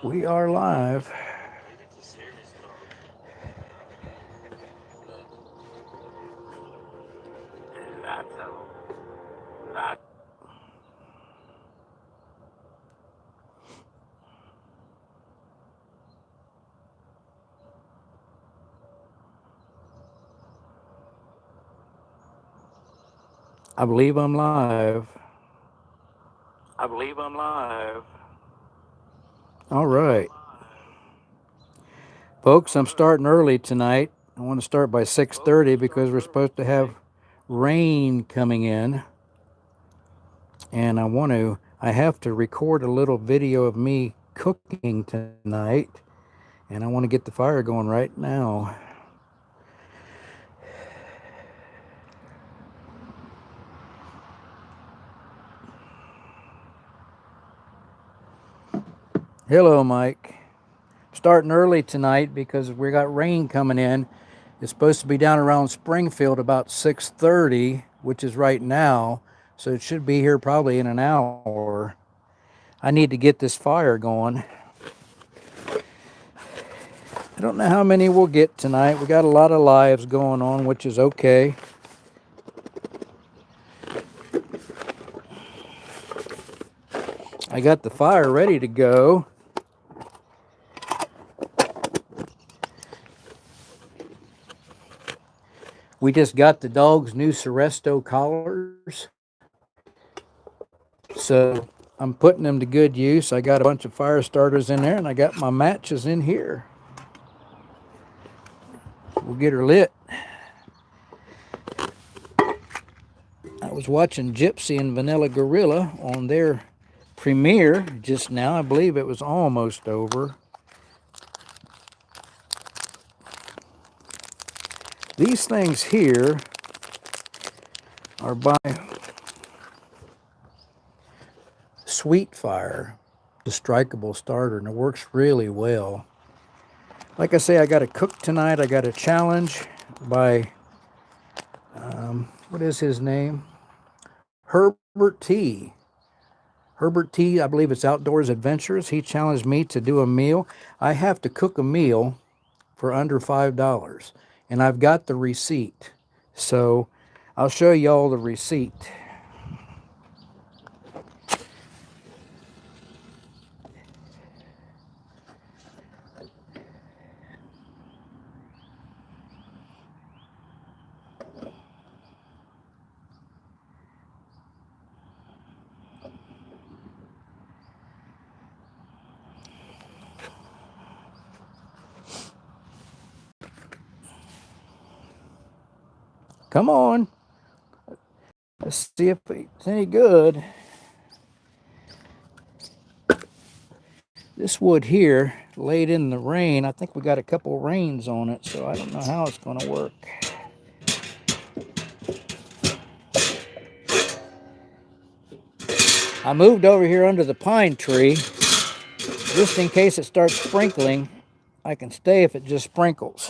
We are live. I believe I'm live. All right. Folks, I'm starting early tonight. I want to start by 6:30 because we're supposed to have rain coming in. And I have to record a little video of me cooking tonight. And I want to get the fire going right now. Hello, Mike. Starting early tonight because we got rain coming in. It's supposed to be down around Springfield about 6:30, which is right now. So it should be here probably in an hour. I need to get this fire going. I don't know how many we'll get tonight. We got a lot of lives going on, which is okay. I got the fire ready to go. We just got the dog's new Seresto collars. So I'm putting them to good use. I got a bunch of fire starters in there, and I got my matches in here. We'll get her lit. I was watching Gypsy and Vanilla Gorilla on their premiere just now. I believe it was almost over. These things here are by Sweet Fire, the strikeable starter, and it works really well. Like I say, I got to cook tonight. I got a challenge by, what is his name? Herbert T. Herbert T, I believe it's Outdoors Adventures. He challenged me to do a meal. I have to cook a meal for under $5, and I've got the receipt. So I'll show y'all the receipt. Come on. Let's see if it's any good. This wood here, laid in the rain, I think we got a couple rains on it, so I don't know how it's going to work. I moved over here under the pine tree, just in case it starts sprinkling. I can stay if it just sprinkles.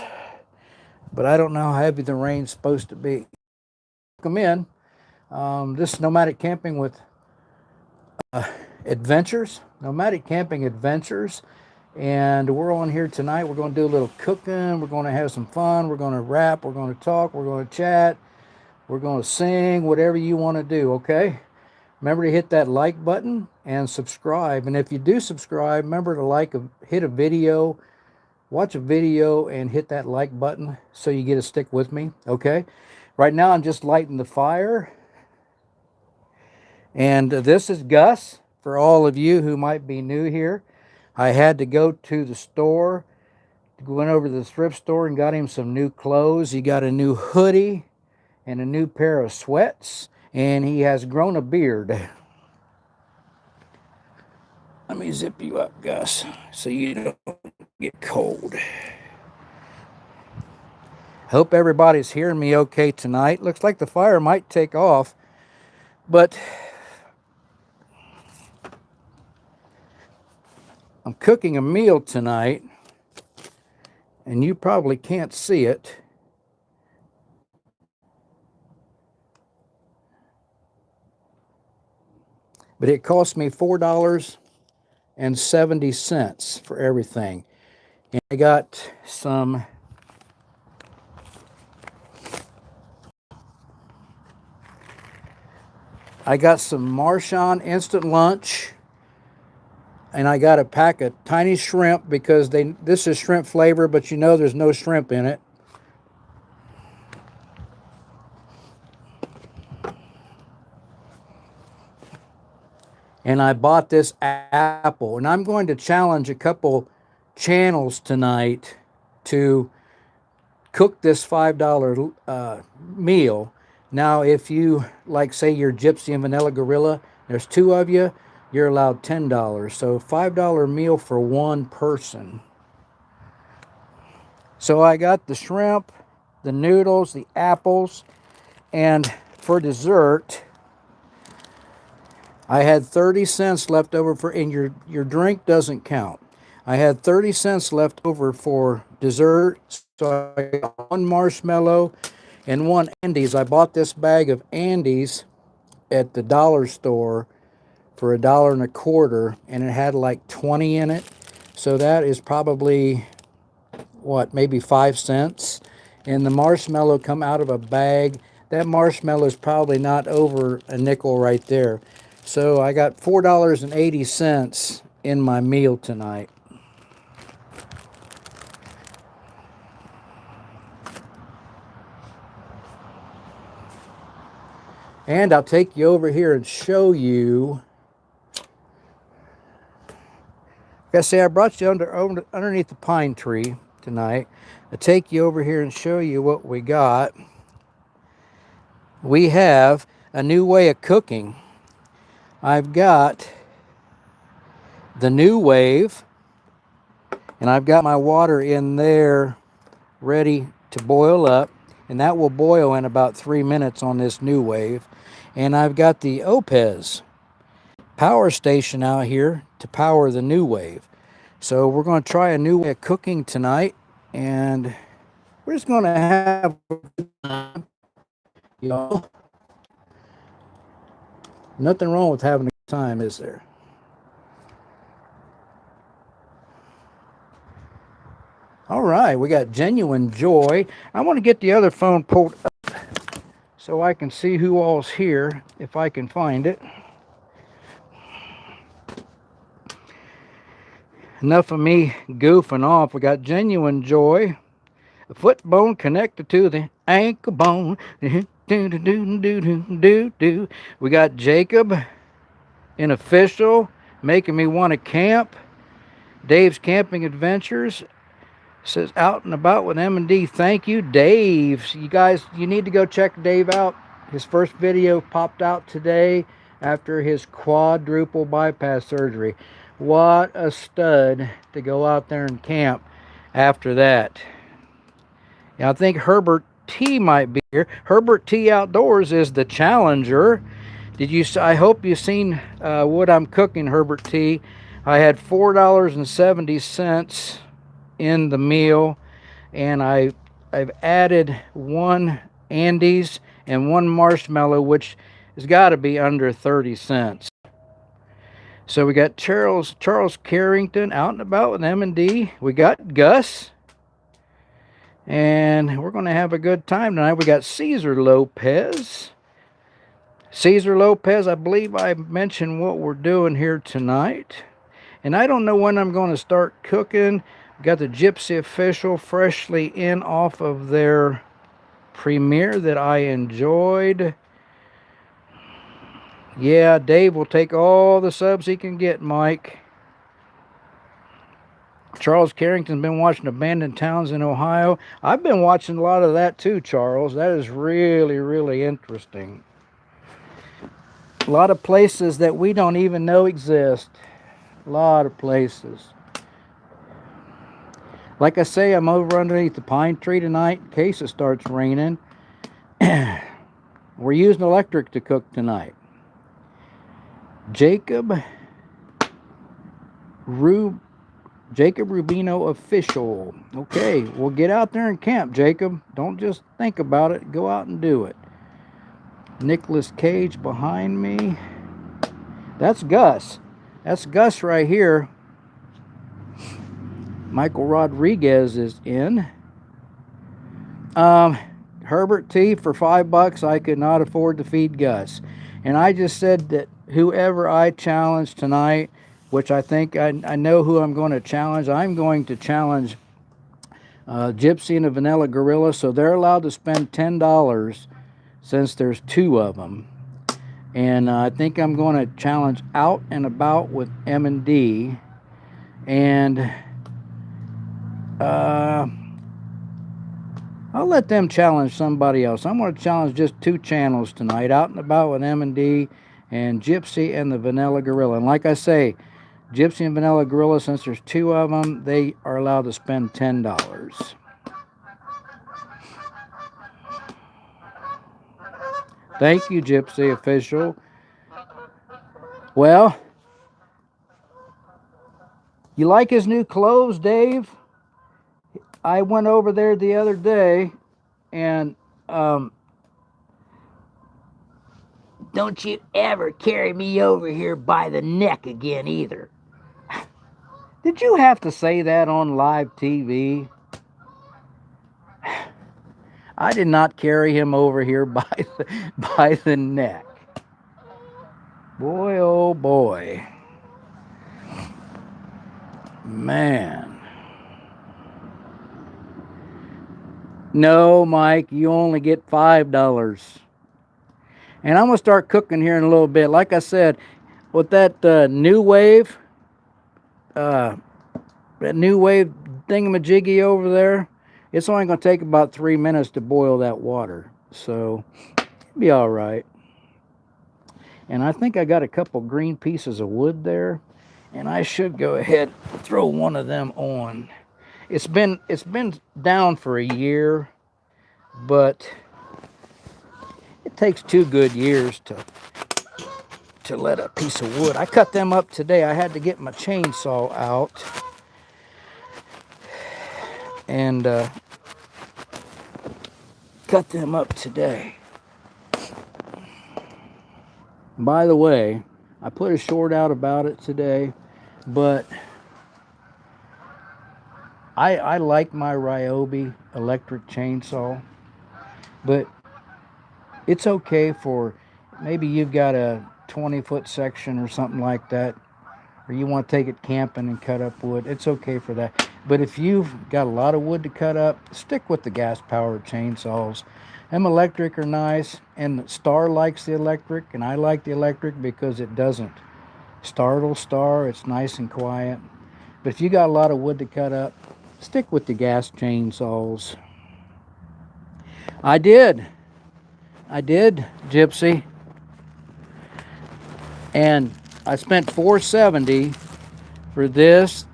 But I don't know how heavy the rain's supposed to be. Come in. This is Nomadic Camping with Adventures. Nomadic Camping Adventures. And we're on here tonight. We're going to do a little cooking. We're going to have some fun. We're going to rap. We're going to talk. We're going to chat. We're going to sing. Whatever you want to do, okay? Remember to hit that like button and subscribe. And if you do subscribe, remember to hit a video, watch a video, and hit that like button so you get to stick with me, okay? Right now I'm just lighting the fire. And this is Gus. For all of you who might be new here, I had to go to the store, went over to the thrift store and got him some new clothes. He got a new hoodie and a new pair of sweats, and he has grown a beard. Let me zip you up, Gus, so you don't get cold. Hope everybody's hearing me okay tonight. Looks like the fire might take off, but I'm cooking a meal tonight, and you probably can't see it. But it cost me $4 $4.70 for everything. And I got some Marchand instant lunch, and I got a pack of tiny shrimp because this is shrimp flavor, but you know there's no shrimp in it. And I bought this apple, and I'm going to challenge a couple channels tonight to cook this $5 meal. Now, if you, like, say you're Gypsy and Vanilla Gorilla, there's 2 of you, you're allowed $10. So $5 meal for 1 person. So I got the shrimp, the noodles, the apples, and for dessert, I had 30 cents left over for, and your drink doesn't count. I had 30 cents left over for dessert, so I got 1 marshmallow and 1 Andes. I bought this bag of Andes at the dollar store for $1.25, and it had like 20 in it. So that is probably, what, maybe 5 cents. And the marshmallow come out of a bag. That marshmallow is probably not over a nickel right there. So I got $4.80 in my meal tonight. And I'll take you over here and show you. Like I say, I brought you underneath the pine tree tonight. I'll take you over here and show you what we got. We have a new way of cooking. I've got the new wave, and I've got my water in there ready to boil up, and that will boil in about 3 minutes on this new wave. And I've got the Opez power station out here to power the new wave. So we're going to try a new way of cooking tonight, and we're just going to have a good time, y'all. Nothing wrong with having a good time, is there? All right, we got Genuine Joy. I want to get the other phone pulled up so I can see who all's here, if I can find it. Enough of me goofing off. We got Genuine Joy, a foot bone connected to the ankle bone. We got Jacob, an official, making me want to camp. Dave's Camping Adventures says out and about with M&D. Thank you, Dave. You guys, you need to go check Dave out. His first video popped out today after his quadruple bypass surgery. What a stud to go out there and camp after that. Yeah, I think Herbert T might be here. Herbert T Outdoors is the challenger. I hope you've seen what I'm cooking, Herbert T. I had $4.70 in the meal, and I've added 1 Andes and 1 marshmallow, which has got to be under 30 cents. So we got Charles Carrington out and about with M&D. We got Gus, and we're going to have a good time tonight. We got Cesar Lopez. Cesar Lopez, I believe I mentioned what we're doing here tonight. And I don't know when I'm going to start cooking. Got the Gypsy Official freshly in off of their premiere that I enjoyed. Yeah, Dave will take all the subs he can get, Mike. Charles Carrington's been watching Abandoned Towns in Ohio. I've been watching a lot of that too, Charles. That is really, really interesting. A lot of places that we don't even know exist. A lot of places. Like I say, I'm over underneath the pine tree tonight in case it starts raining. We're using electric to cook tonight. Jacob Rubino Official. Okay, well, get out there and camp, Jacob. Don't just think about it. Go out and do it. Nicholas Cage behind me. That's Gus. That's Gus right here. Michael Rodriguez is in. Herbert T, for $5, I could not afford to feed Gus. And I just said that whoever I challenge tonight, which I think I know who I'm going to challenge. I'm going to challenge Gypsy and the Vanilla Gorilla, so they're allowed to spend $10 since there's 2 of them. And I think I'm going to challenge Out and About with M&D. And I'll let them challenge somebody else. I'm going to challenge just 2 channels tonight, Out and About with M&D and Gypsy and the Vanilla Gorilla. And like I say, Gypsy and Vanilla Gorilla, since there's 2 of them, they are allowed to spend $10. Thank you, Gypsy Official. Well, you like his new clothes, Dave? I went over there the other day, and don't you ever carry me over here by the neck again either. Did you have to say that on live TV? I did not carry him over here by the neck. Boy, oh boy. Man. No, Mike, you only get $5. And I'm going to start cooking here in a little bit. Like I said, with that new wave thingamajiggy over there, it's only going to take about 3 minutes to boil that water. So, it'll be all right. And I think I got a couple green pieces of wood there, and I should go ahead and throw one of them on. It's been down for a year, but it takes 2 good years to let a piece of wood. I cut them up today. I had to get my chainsaw out and cut them up today. By the way, I put a short out about it today, but I like my Ryobi electric chainsaw, but it's okay for maybe you've got a 20-foot section or something like that, or you want to take it camping and cut up wood. It's okay for that. But if you've got a lot of wood to cut up, stick with the gas-powered chainsaws. Them electric are nice, and Star likes the electric, and I like the electric because it doesn't startle Star. It's nice and quiet. But if you got a lot of wood to cut up, stick with the gas chainsaws. I did, Gypsy. And I spent $4.70 for this.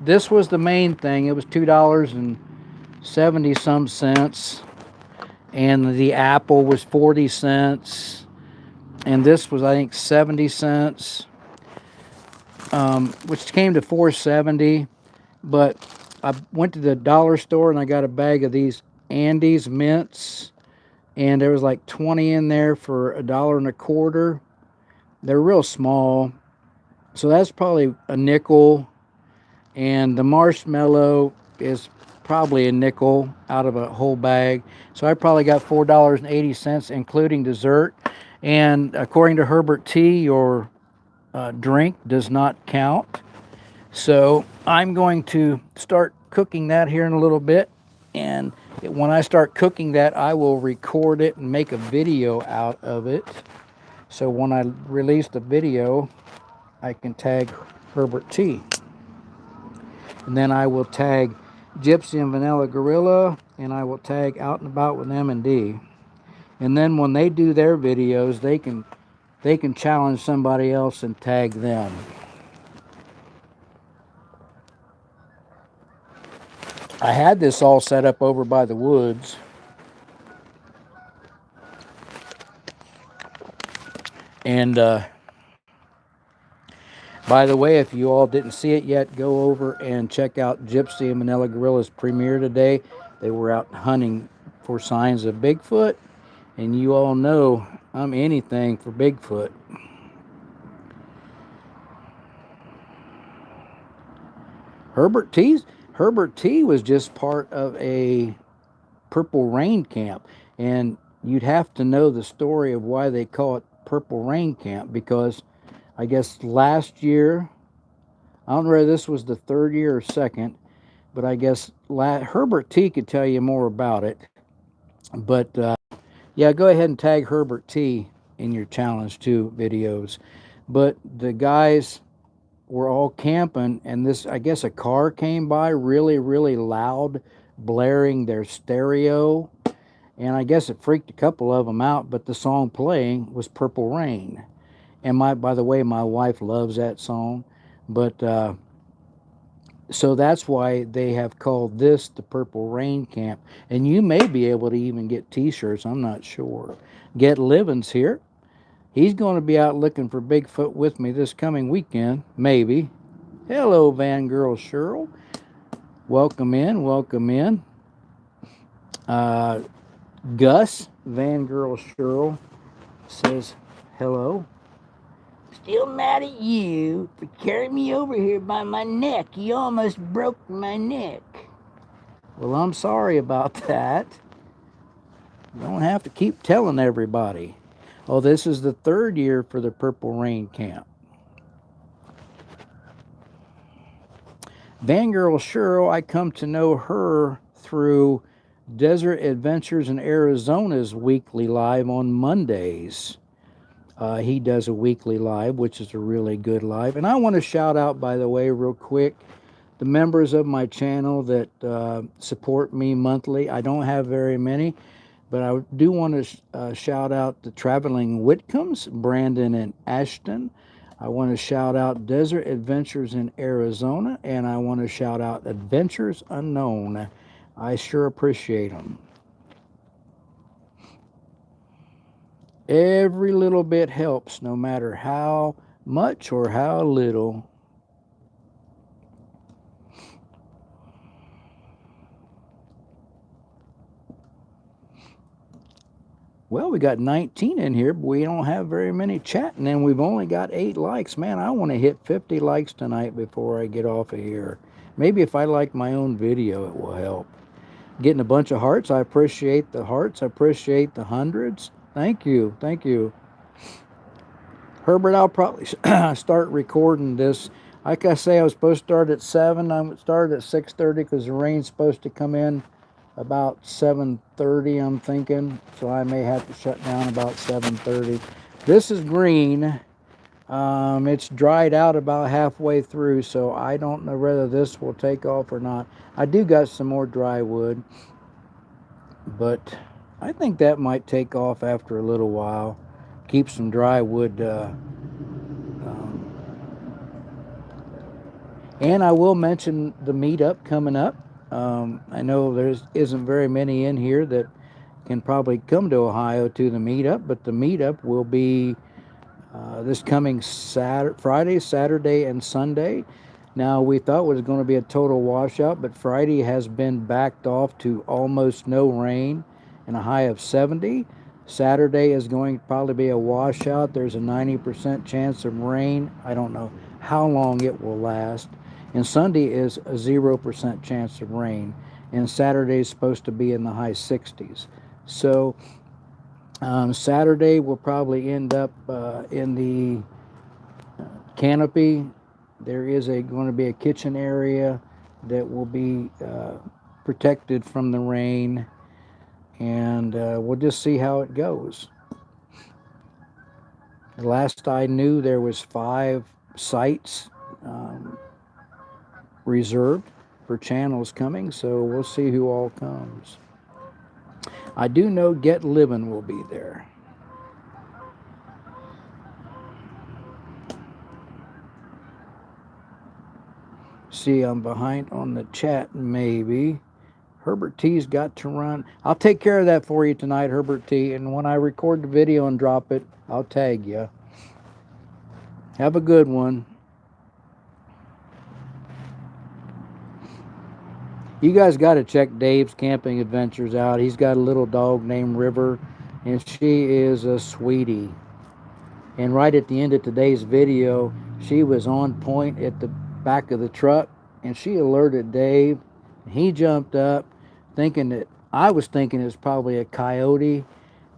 This was the main thing. It was $2.70 some cents. And the apple was 40 cents. And this was, I think, 70 cents. Which came to $4.70. But I went to the dollar store and I got a bag of these Andes mints. And there was like 20 in there for $1.25. They're real small. So that's probably a nickel. And the marshmallow is probably a nickel out of a whole bag. So I probably got $4.80, including dessert. And according to Herbert T, your drink does not count. So I'm going to start cooking that here in a little bit. And when I start cooking that, I will record it and make a video out of it. So when I release the video, I can tag Herbert T. And then I will tag Gypsy and Vanilla Gorilla, and I will tag Out and About with M&D. And then when they do their videos, they can challenge somebody else and tag them. I had this all set up over by the woods. And by the way, if you all didn't see it yet, go over and check out Gypsy and Vanilla Gorilla's premiere today. They were out hunting for signs of Bigfoot. And you all know I'm anything for Bigfoot. Herbert T was just part of a Purple Rain camp, and you'd have to know the story of why they call it Purple Rain camp, because I guess last year, I don't know whether this was the third year or second, but I guess Herbert T could tell you more about it. But yeah, go ahead and tag Herbert T in your challenge 2 videos. But the guys were all camping, and this, I guess a car came by really, really loud, blaring their stereo, and I guess it freaked a couple of them out, but the song playing was Purple Rain. And by the way, my wife loves that song, but so that's why they have called this the Purple Rain Camp. And you may be able to even get t-shirts, I'm not sure. Get Living's here. He's going to be out looking for Bigfoot with me this coming weekend, maybe. Hello, Van Girl Cheryl. Welcome in, welcome in. Gus, Van Girl Cheryl, says hello. Still mad at you for carrying me over here by my neck. You almost broke my neck. Well, I'm sorry about that. You don't have to keep telling everybody. Oh, this is the third year for the Purple Rain Camp. Vangirl Cheryl, I come to know her through Desert Adventures in Arizona's weekly live on Mondays. He does a weekly live, which is a really good live. And I want to shout out, by the way, real quick, the members of my channel that support me monthly. I don't have very many, but I do want to shout out the Traveling Whitcombs, Brandon and Ashton. I want to shout out Desert Adventures in Arizona, and I want to shout out Adventures Unknown. I sure appreciate them. Every little bit helps, no matter how much or how little. Well, we got 19 in here, but we don't have very many chatting, and we've only got 8 likes. Man, I want to hit 50 likes tonight before I get off of here. Maybe if I like my own video, it will help. Getting a bunch of hearts. I appreciate the hearts. I appreciate the hundreds. Thank you. Thank you. Herbert, I'll probably start recording this. Like I say, I was supposed to start at 7. I started at 6:30 because the rain's supposed to come in about 7:30, I'm thinking. So I may have to shut down about 7:30. This is green. It's dried out about halfway through, so I don't know whether this will take off or not. I do got some more dry wood, but I think that might take off after a little while. Keep some dry wood. And I will mention the meetup coming up. I know there isn't very many in here that can probably come to Ohio to the meetup, but the meetup will be this coming Friday, Saturday, and Sunday. Now, we thought it was going to be a total washout, but Friday has been backed off to almost no rain and a high of 70. Saturday is going to probably be a washout. There's a 90% chance of rain. I don't know how long it will last. And Sunday is a 0% chance of rain. And Saturday is supposed to be in the high 60s. So Saturday will probably end up in the canopy. There is going to be a kitchen area that will be protected from the rain, and we'll just see how it goes. The last I knew, there was 5 sites reserved for channels coming, so we'll see who all comes. I do know Get Livin' will be there. See, I'm behind on the chat, maybe. Herbert T's got to run. I'll take care of that for you tonight, Herbert T. And when I record the video and drop it, I'll tag you. Have a good one. You guys got to check Dave's Camping Adventures out. He's got a little dog named River, and she is a sweetie. And right at the end of today's video, she was on point at the back of the truck, and she alerted Dave. He jumped up, thinking that I was thinking it was probably a coyote,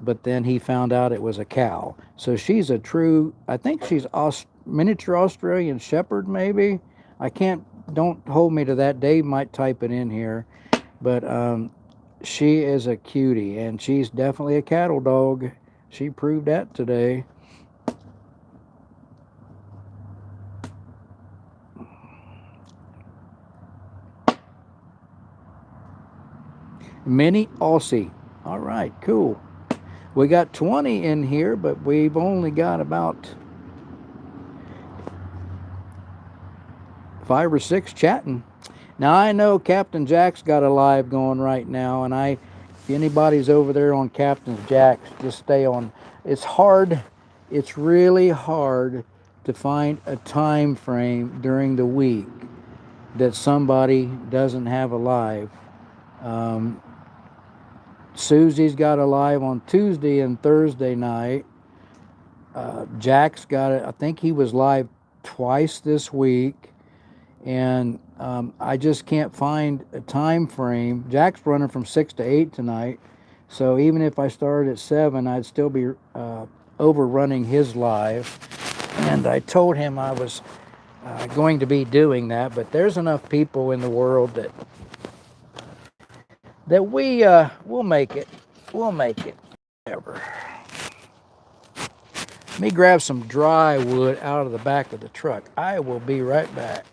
but then he found out it was a cow. So she's a true, I think she's miniature Australian Shepherd, maybe. I can't, don't hold me to that. Dave might type it in here, but she is a cutie, and she's definitely a cattle dog. She proved that today. Mini Aussie. All right, cool. We got 20 in here, but we've only got about 5 or 6 chatting. Now, I know Captain Jack's got a live going right now, and if anybody's over there on Captain Jack's, just stay on. It's hard. It's really hard to find a time frame during the week that somebody doesn't have a live. Susie's got a live on Tuesday and Thursday night. Jack's got it. I think he was live twice this week. And I just can't find a time frame. Jack's running from 6 to 8 tonight. So even if I started at 7, I'd still be overrunning his live. And I told him I was going to be doing that. But there's enough people in the world that we'll make it. We'll make it. Whatever. Let me grab some dry wood out of the back of the truck. I will be right back.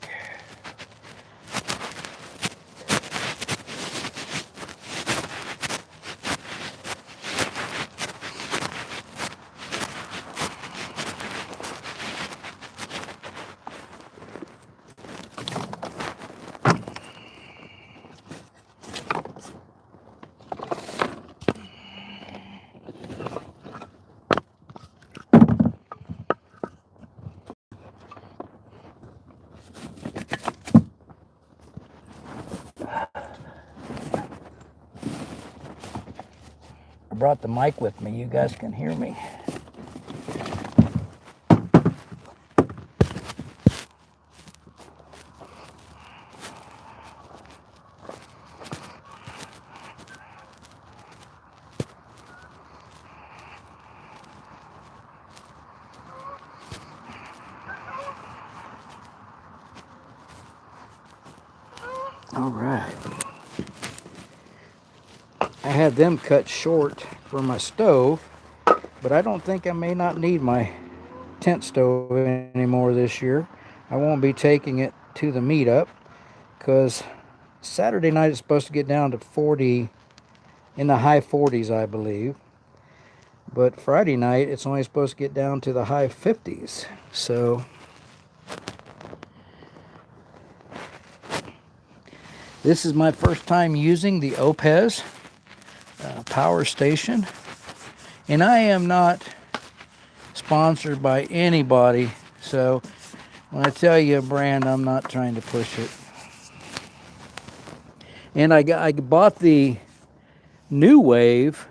Brought the mic with me. You guys can hear me. All right. I had them cut short for my stove, but I don't think I may not need my tent stove anymore this year. I won't be taking it to the meetup because Saturday night it's supposed to get down to 40, in the high 40s, I believe. But Friday night it's only supposed to get down to the high 50s. So this is my first time using the Opez power station, and I am not sponsored by anybody, so when I tell you a brand, I'm not trying to push it. And I bought the New Wave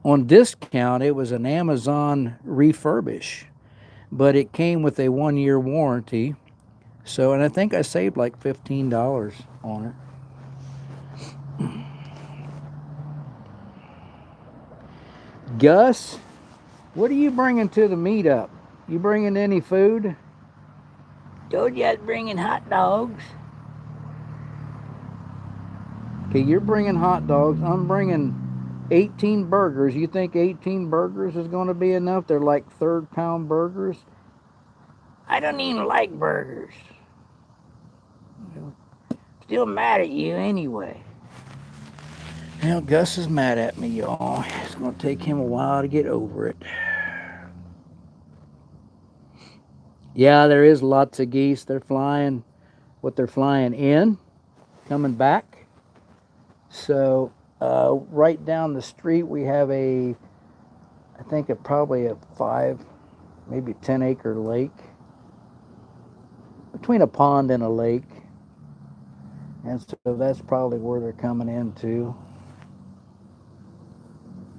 on discount. It was an Amazon refurbish, but it came with a 1-year warranty. So, and I think I saved like $15 on it. Gus, what are you bringing to the meetup? You bringing any food? Told you I was bringing hot dogs. Okay, you're bringing hot dogs. I'm bringing 18 burgers. You think 18 burgers is going to be enough? They're like third-pound burgers. I don't even like burgers. Still mad at you anyway. Well, Gus is mad at me, y'all. It's going to take him a while to get over it. Yeah, there is lots of geese. They're flying what they're flying in, coming back. So right down the street we have I think probably a 5, maybe 10-acre lake. Between a pond and a lake. And so that's probably where they're coming into.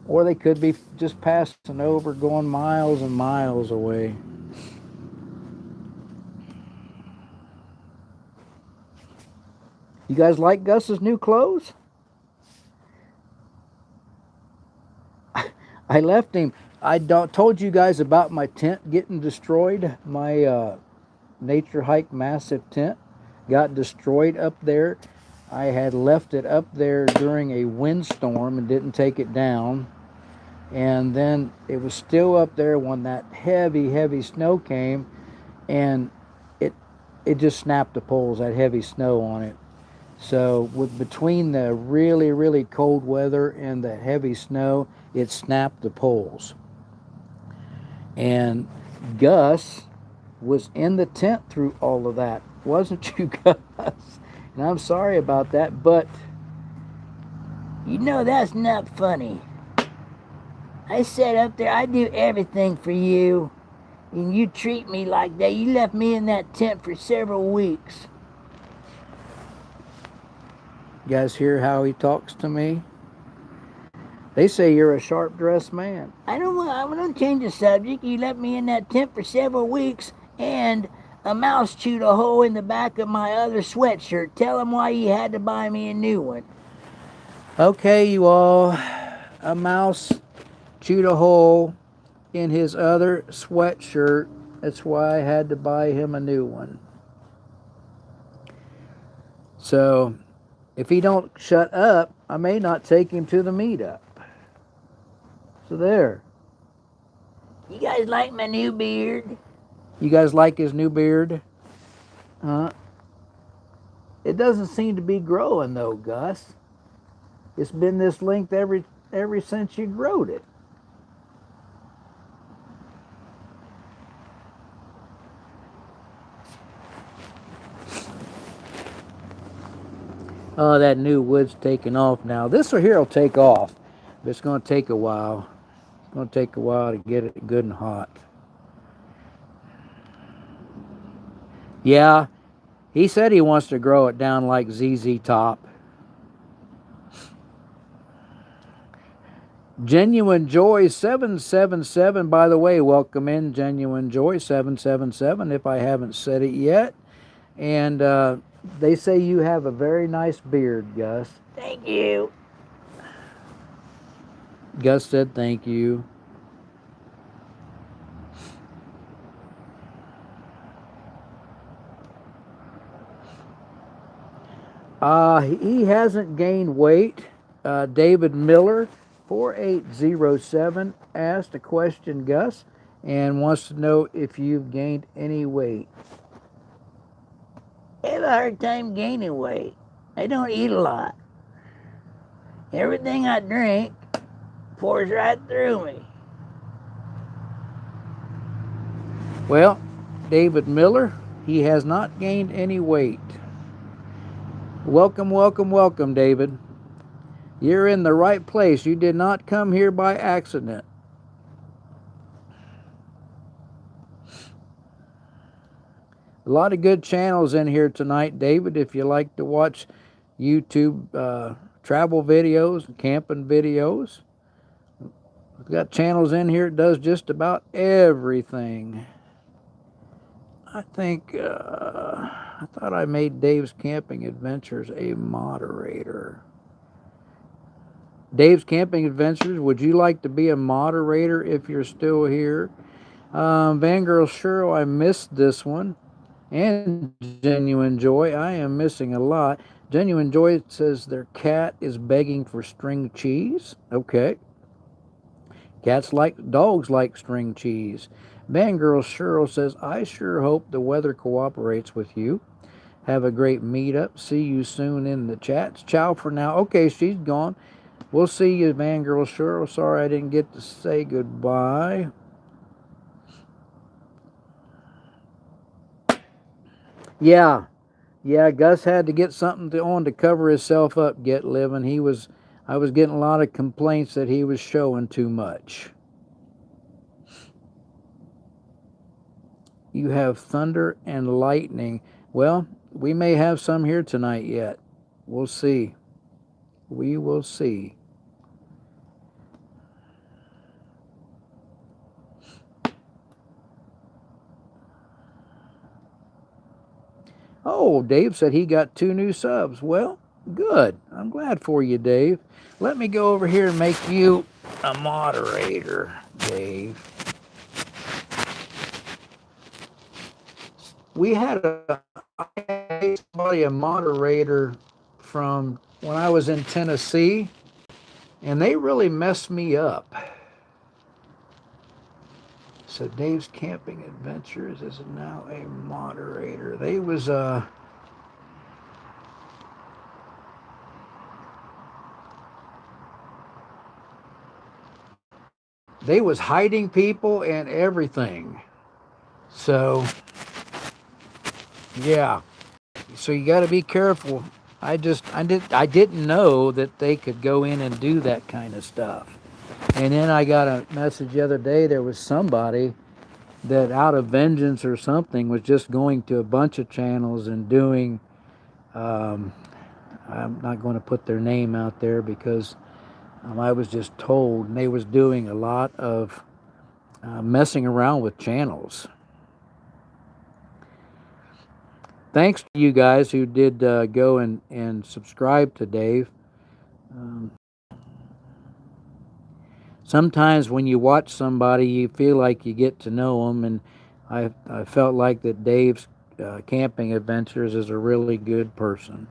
Or they could be just passing over, going miles and miles away. You guys like Gus's new clothes? I left him. Told you guys about my tent getting destroyed. My nature hike massive tent got destroyed up there. I had left it up there during a windstorm and didn't take it down. And then it was still up there when that heavy snow came, and it just snapped the poles, that heavy snow on it. So between the really cold weather and the heavy snow, it snapped the poles. And Gus was in the tent through all of that, wasn't you, Gus? And I'm sorry about that, but You know, that's not funny. I sat up there, I do everything for you, and you treat me like that. You left me in that tent for several weeks. you guys hear how he talks to me? They say you're a sharp-dressed man. I don't change the subject. You left me in that tent for several weeks, and a mouse chewed a hole in the back of my other sweatshirt. Tell him why you had to buy me a new one. Okay, you all. A mouse chewed a hole in his other sweatshirt. That's why I had to buy him a new one. So, if he don't shut up, I may not take him to the meetup. So there. You guys like my new beard? You guys like his new beard? It doesn't seem to be growing though, Gus. It's been this length ever since you growed it. Oh, that new wood's taking off now. This one here will take off, but it's going to take a while. It's going to take a while to get it good and hot. Yeah, he said he wants to grow it down like ZZ Top. Genuine Joy 777, by the way, welcome in Genuine Joy 777 if I haven't said it yet. And they say you have a very nice beard, Gus. Thank you. Gus said thank you. He hasn't gained weight. David Miller, 4807, asked a question, Gus, and wants to know if you've gained any weight. I have a hard time gaining weight. I don't eat a lot. Everything I drink pours right through me. Well, David Miller, he has not gained any weight. Welcome, David. You're in the right place. You did not come here by accident. A lot of good channels in here tonight, David, if you like to watch YouTube travel videos and camping videos. We've got channels in here that does just about everything. I thought I made Dave's Camping Adventures a moderator. Dave's Camping Adventures, would you like to be a moderator if you're still here? Vangirl Cheryl, I missed this one. And Genuine Joy, I am missing a lot. Genuine Joy says their cat is begging for string cheese. Okay. Dogs like string cheese. Vangirl Cheryl says, I sure hope the weather cooperates with you. Have a great meetup. See you soon in the chats. Ciao for now. Okay, she's gone. We'll see you, Vangirl Cheryl. Sorry I didn't get to say goodbye. Yeah, Gus had to get something on to cover himself up, get living. I was getting a lot of complaints that he was showing too much. You have thunder and lightning. Well, we may have some here tonight yet. We'll see. We will see. Oh, Dave said he got 2 new subs. Well, good. I'm glad for you, Dave. Let me go over here and make you a moderator, Dave. We had somebody a moderator from when I was in Tennessee, and they really messed me up. So Dave's Camping Adventures is now a moderator. They was hiding people and everything. So yeah. So you got to be careful. I didn't know that they could go in and do that kind of stuff. And then I got a message the other day. There was somebody that, out of vengeance or something, was just going to a bunch of channels and doing. Um, I'm not going to put their name out there because I was just told, and they was doing a lot of messing around with channels. Thanks to you guys who did go and subscribe to Dave. Um, Sometimes when you watch somebody, you feel like you get to know them, and I felt like that Dave's Camping Adventures is a really good person.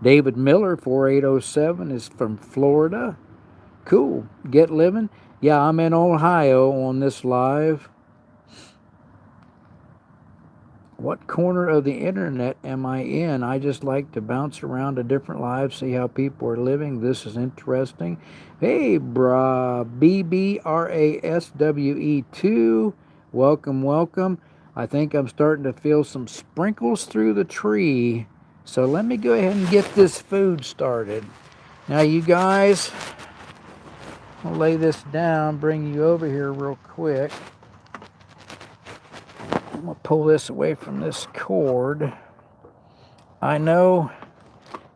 David Miller 4807 is from Florida. Cool. Get living. Yeah, I'm in Ohio on this live. What corner of the internet am I in? I just like to bounce around to different lives, see how people are living. This is interesting. Hey, BBRASWE2. Welcome, welcome. I think I'm starting to feel some sprinkles through the tree. So let me go ahead and get this food started. Now, you guys, I'll lay this down, bring you over here real quick. I'm going to pull this away from this cord. I know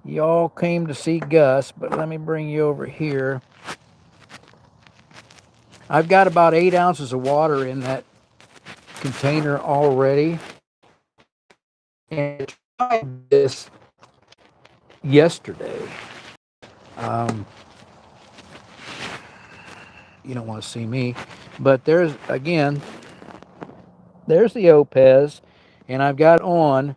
y'all came to see Gus, but let me bring you over here. I've got about 8 ounces of water in that container already. And I tried this yesterday. You don't want to see me. But there's the Opez, and I've got on,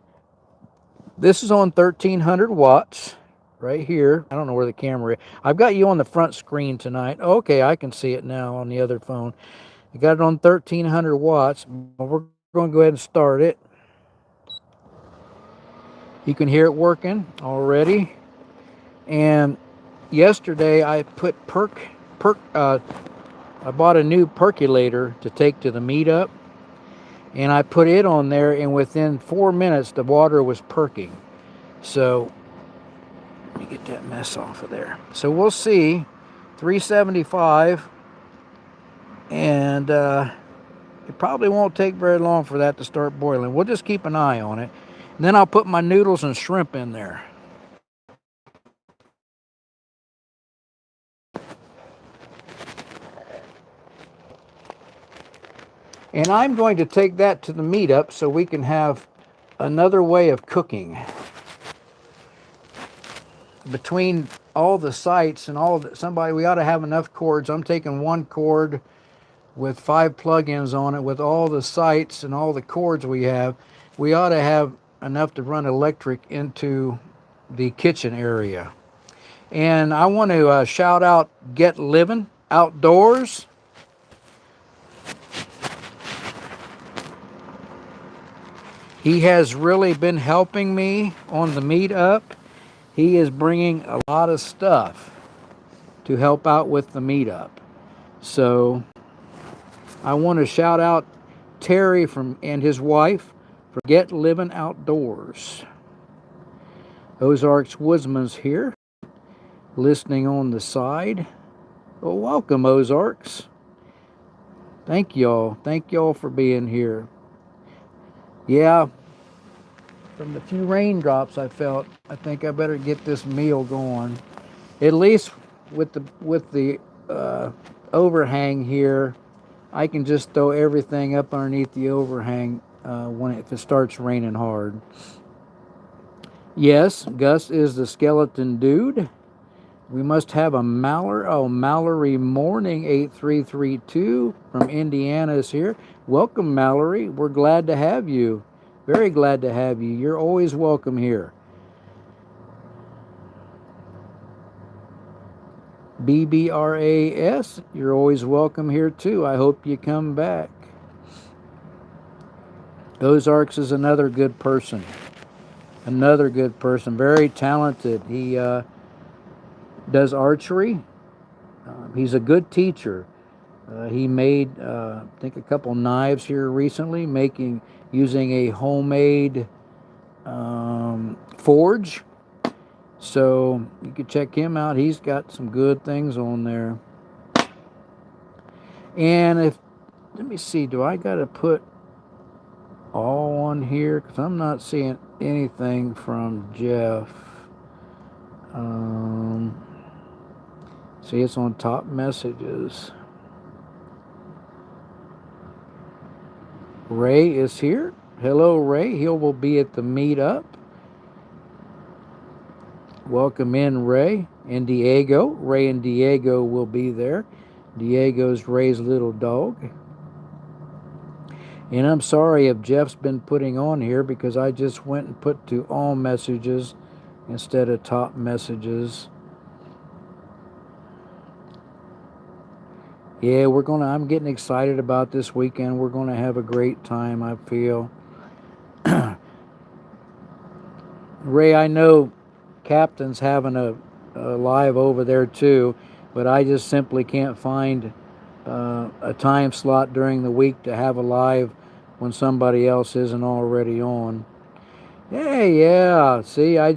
this is on 1300 watts right here. I don't know where the camera is. I've got you on the front screen tonight. Okay, I can see it now on the other phone. I got it on 1300 watts. We're going to go ahead and start it. You can hear it working already. And yesterday I put I bought a new percolator to take to the Meetup, and I put it on there, and within 4 minutes the water was perking. So let me get that mess off of there. So we'll see. 375, and it probably won't take very long for that to start boiling. We'll just keep an eye on it. And then I'll put my noodles and shrimp in there. And I'm going to take that to the Meetup so we can have another way of cooking. Between all the sites and we ought to have enough cords. I'm taking one cord with 5 plug-ins on it with all the sites and all the cords we have. We ought to have enough to run electric into the kitchen area. And I want to shout out Get Living Outdoors. He has really been helping me on the Meetup. He is bringing a lot of stuff to help out with the Meetup. So I want to shout out Terry and his wife for Get Living Outdoors. Ozarks Woodsman's here, listening on the side. Well, welcome, Ozarks. Thank y'all. Thank y'all for being here. Yeah, from the few raindrops I think I better get this meal going. At least with the overhang here, I can just throw everything up underneath the overhang if it starts raining hard. Yes, Gus is the skeleton dude. We must have a Mallory. Oh, Mallory Morning 8332 from Indiana is here. Welcome, Mallory. We're glad to have you. Very glad to have you. You're always welcome here. BBRAS, you're always welcome here too. I hope you come back. Ozarks is another good person. Another good person. Very talented. He does archery. He's a good teacher. He made, I think, a couple knives here recently, using a homemade forge. So you can check him out. He's got some good things on there. And let me see, do I got to put all on here? Because I'm not seeing anything from Jeff. See, it's on top messages. Ray is here. Hello, Ray. He will be at the meetup. Welcome in, Ray and Diego. Ray and Diego will be there. Diego's Ray's little dog. And I'm sorry if Jeff's been putting on here because I just went and put to all messages instead of top messages. Yeah, I'm getting excited about this weekend. We're gonna have a great time, I feel. Ray, I know Captain's having a live over there too, but I just simply can't find a time slot during the week to have a live when somebody else isn't already on. Hey, yeah. See, I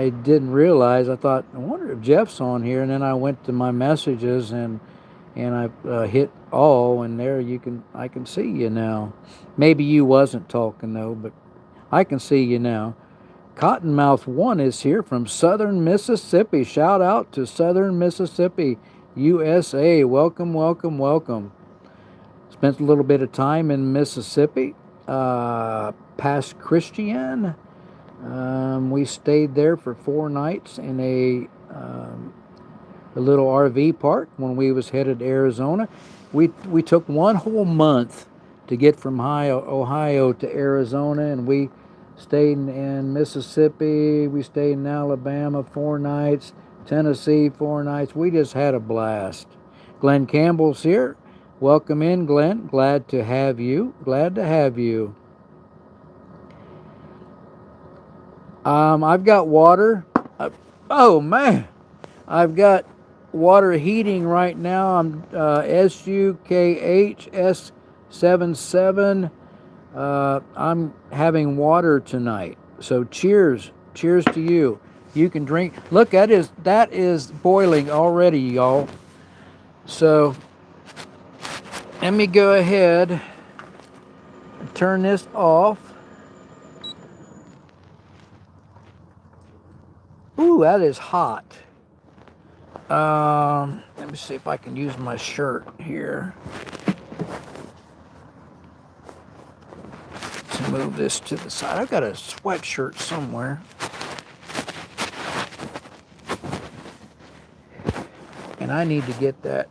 didn't realize. I thought, I wonder if Jeff's on here, and then I went to my messages and I hit all, and there I can see you now. Maybe you wasn't talking though, but I can see you now. Cottonmouth 1 is here from Southern Mississippi. Shout out to Southern Mississippi, USA. Welcome, welcome, welcome. Spent a little bit of time in Mississippi. Past Christian. We stayed there for 4 nights in a little RV park when we was headed to Arizona. We took 1 whole month to get from Ohio to Arizona, and we stayed in Mississippi. We stayed in Alabama 4 nights, Tennessee 4 nights. We just had a blast. Glenn Campbell's here. Welcome in, Glenn. Glad to have you. Glad to have you. I've got water. Oh, man. I've got water heating right now. I'm SUKHS77. I'm having water tonight. So cheers. Cheers to you. You can drink. Look, that is boiling already, y'all. So let me go ahead and turn this off. Ooh, that is hot. Let me see if I can use my shirt here to move this to the side. I've got a sweatshirt somewhere. And I need to get that.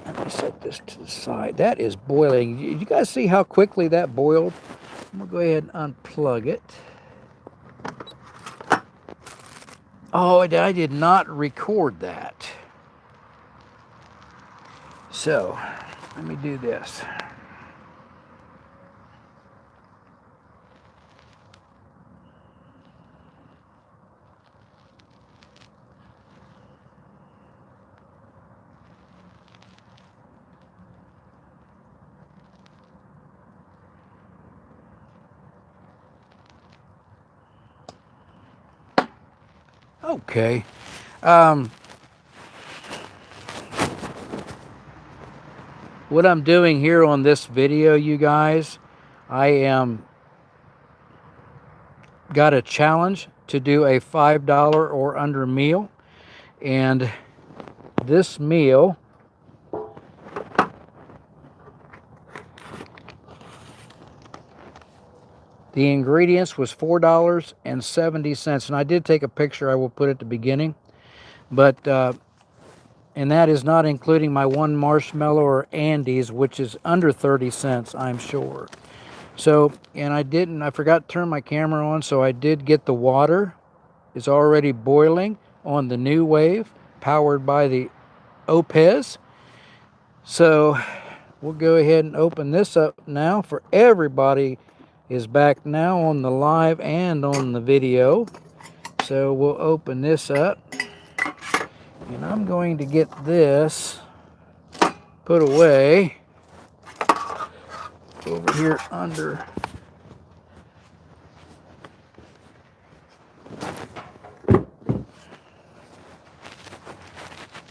Let me set this to the side. That is boiling. You guys see how quickly that boiled? I'm going to go ahead and unplug it. Oh, I did not record that. So, let me do this. Okay. What I'm doing here on this video, you guys, I am got a challenge to do a $5 or under meal, and this meal. The ingredients was $4.70, and I did take a picture. I will put at the beginning, but and that is not including my one marshmallow or Andes, which is under 30 cents, I'm sure. So, and I forgot to turn my camera on, so I did get the water. It's already boiling on the new wave, powered by the Opez. So we'll go ahead and open this up now. For everybody is back now on the live and on the video. So we'll open this up, and I'm going to get this put away over here under.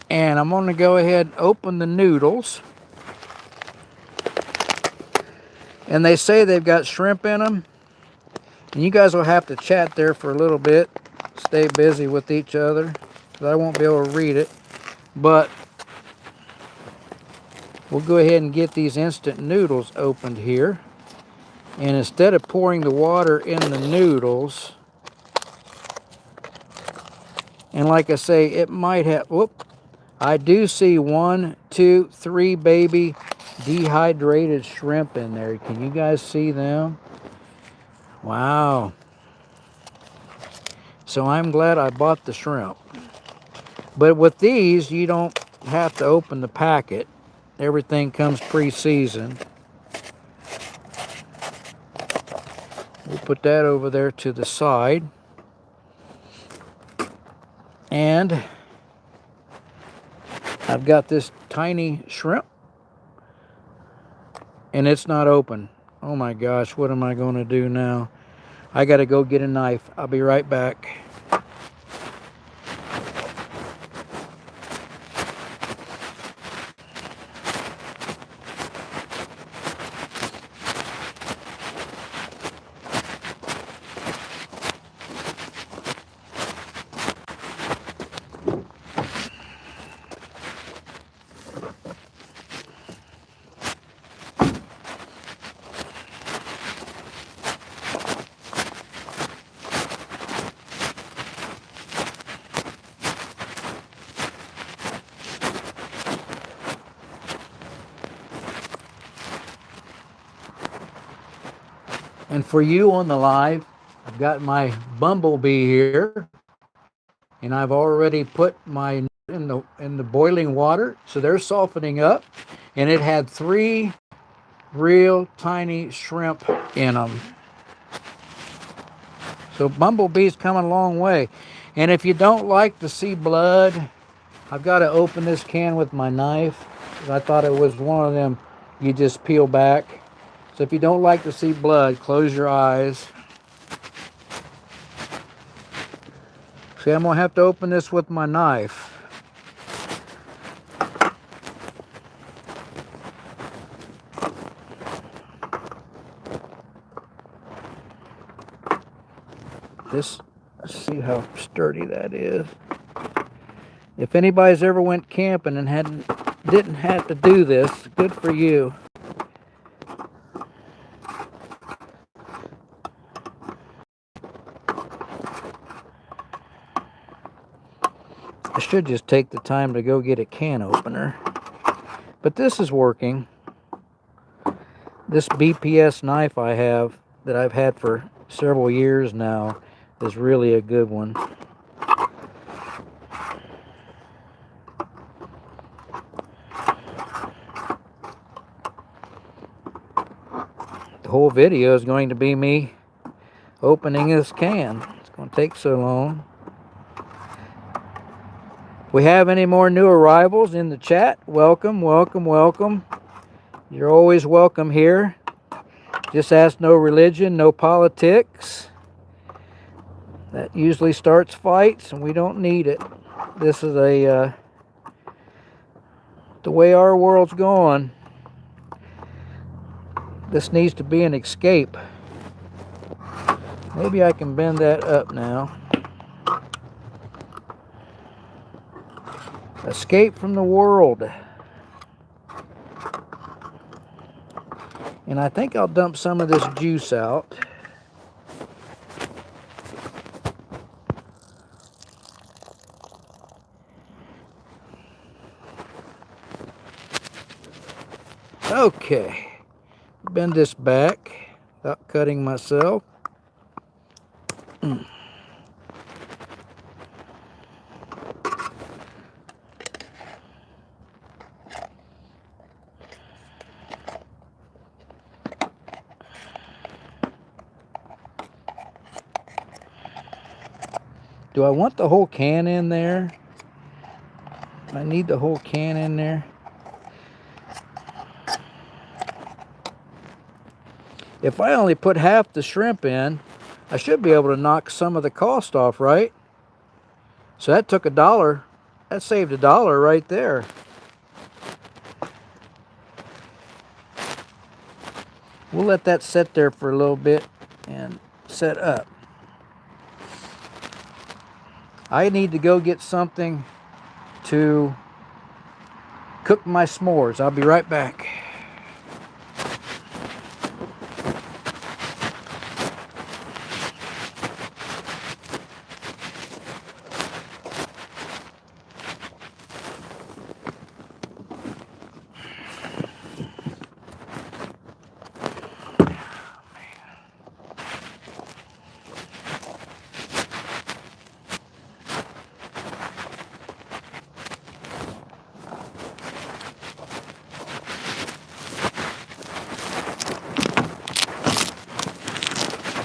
And I'm going to go ahead and open the noodles. And they say they've got shrimp in them. And you guys will have to chat there for a little bit. Stay busy with each other, because I won't be able to read it. But we'll go ahead and get these instant noodles opened here. And instead of pouring the water in the noodles, and like I say, it might have, whoop, I do see 1, 2, 3 baby dehydrated shrimp in there. Can you guys see them? Wow. So I'm glad I bought the shrimp. But with these, you don't have to open the packet. Everything comes pre-seasoned. We'll put that over there to the side. And I've got this tiny shrimp, and it's not open. Oh my gosh, what am I going to do now? I got to go get a knife. I'll be right back. And for you on the live, I've got my bumblebee here, and I've already put my in the boiling water, so they're softening up, and it had 3 real tiny shrimp in them. So bumblebee's coming a long way. And if you don't like to see blood, I've got to open this can with my knife. I thought it was one of them you just peel back. So if you don't like to see blood, close your eyes. See, I'm going to have to open this with my knife. Let's see how sturdy that is. If anybody's ever went camping and didn't have to do this, good for you. I should just take the time to go get a can opener. But this is working. This BPS knife I have, that I've had for several years now, is really a good one. The whole video is going to be me opening this can. It's going to take so long. If we have any more new arrivals in the chat, welcome, welcome, welcome. You're always welcome here. Just ask no religion, no politics. That usually starts fights, and we don't need it. This is the way our world's going. This needs to be an escape. Maybe I can bend that up now. Escape from the world. And I think I'll dump some of this juice out. Okay. Bend this back without cutting myself. Do I want the whole can in there? I need the whole can in there. If I only put half the shrimp in, I should be able to knock some of the cost off, right? So that took $1. That saved $1 right there. We'll let that sit there for a little bit and set up. I need to go get something to cook my s'mores. I'll be right back.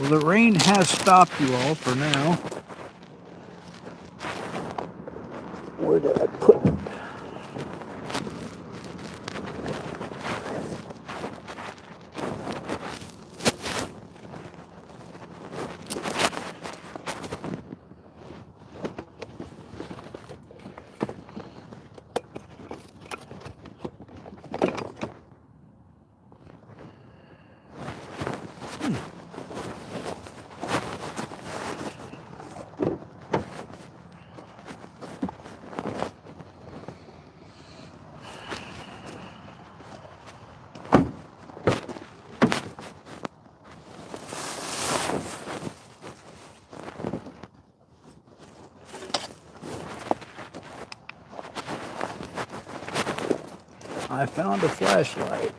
Well, the rain has stopped, you all, for now. Where did I put it? I found a flashlight.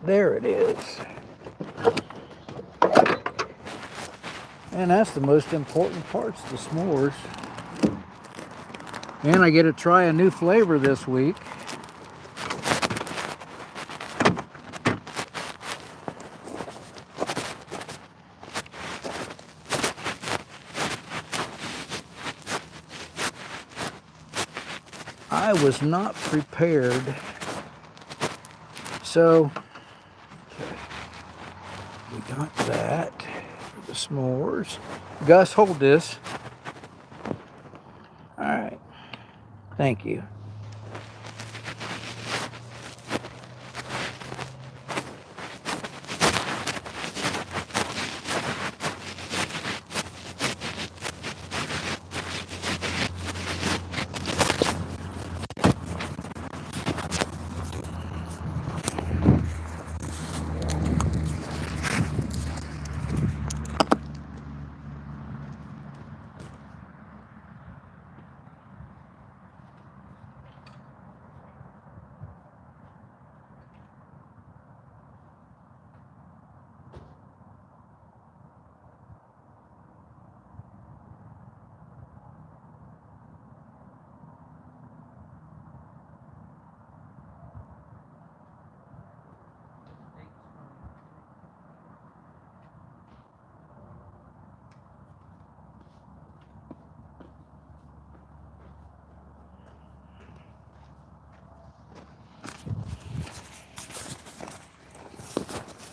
There it is. And that's the most important parts, the s'mores. And I get to try a new flavor this week. I was not prepared. So, okay, we got that for the s'mores. Gus, hold this. All right, thank you.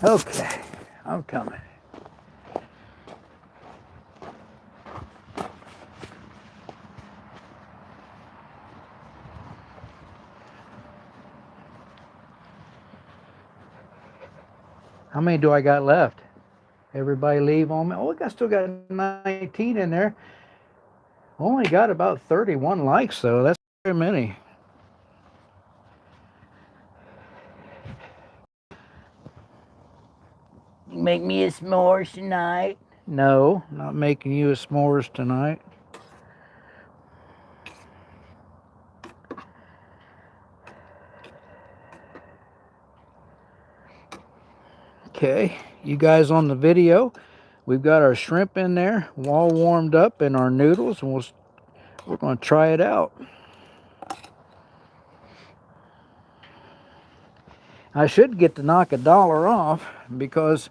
Okay, I'm coming. How many do I got left? Everybody leave on me. Oh, I still got 19 in there. Only got about 31 likes, though. That's very many. You make me a s'mores tonight. No, not making you a s'mores tonight. Okay, you guys on the video, we've got our shrimp in there, all warmed up, and our noodles, and we're going to try it out. I should get to knock $1 off because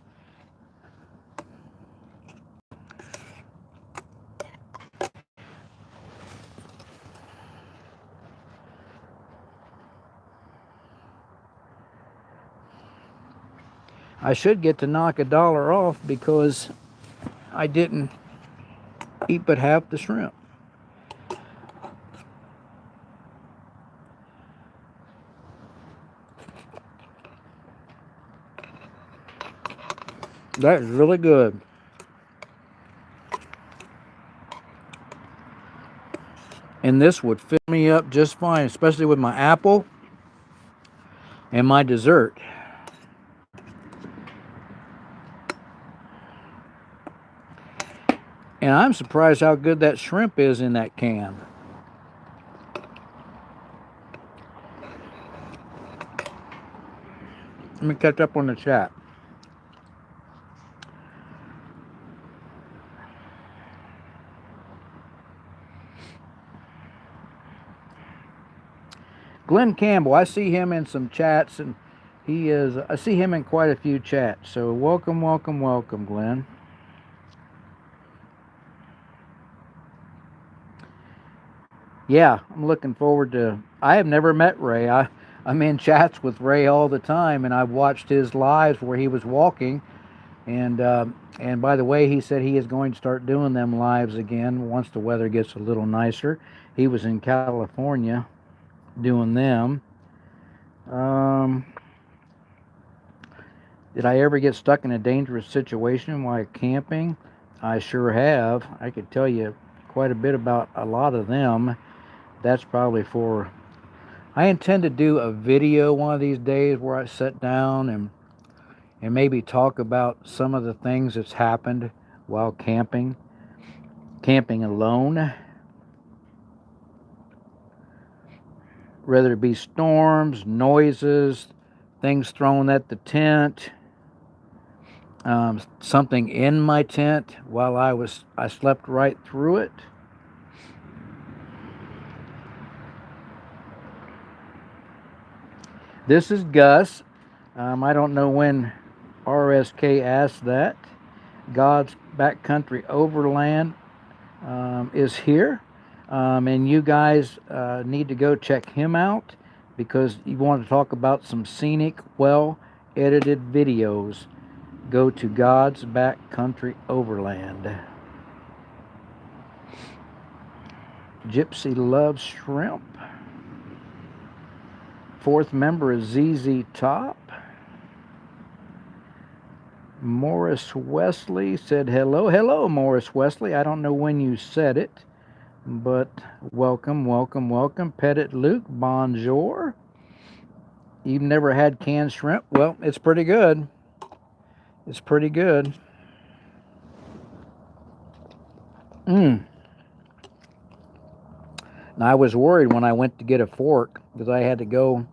I didn't eat but half the shrimp. That is really good. And this would fill me up just fine, especially with my apple and my dessert. And I'm surprised how good that shrimp is in that can. Let me catch up on the chat. Glenn Campbell, I see him in some chats, and I see him in quite a few chats. So welcome, welcome, welcome, Glenn. Yeah, I'm looking forward to... I have never met Ray. I'm in chats with Ray all the time, and I've watched his lives where he was walking. And by the way, he said he is going to start doing them lives again once the weather gets a little nicer. He was in California doing them. Did I ever get stuck in a dangerous situation while camping? I sure have. I could tell you quite a bit about a lot of them. That's probably for... I intend to do a video one of these days where I sit down and maybe talk about some of the things that's happened while camping alone. Whether it be storms, noises, things thrown at the tent, something in my tent while I slept right through it. This is Gus. I don't know when RSK asked that. God's Backcountry Overland is here. And you guys need to go check him out because you want to talk about some scenic, well-edited videos. Go to God's Backcountry Overland. Gypsy loves shrimp. Fourth member is ZZ Top. Morris Wesley said hello. Hello, Morris Wesley. I don't know when you said it, but welcome, welcome, welcome. Pettit Luke, bonjour. You've never had canned shrimp? Well, it's pretty good. It's pretty good. Now, I was worried when I went to get a fork because I had to go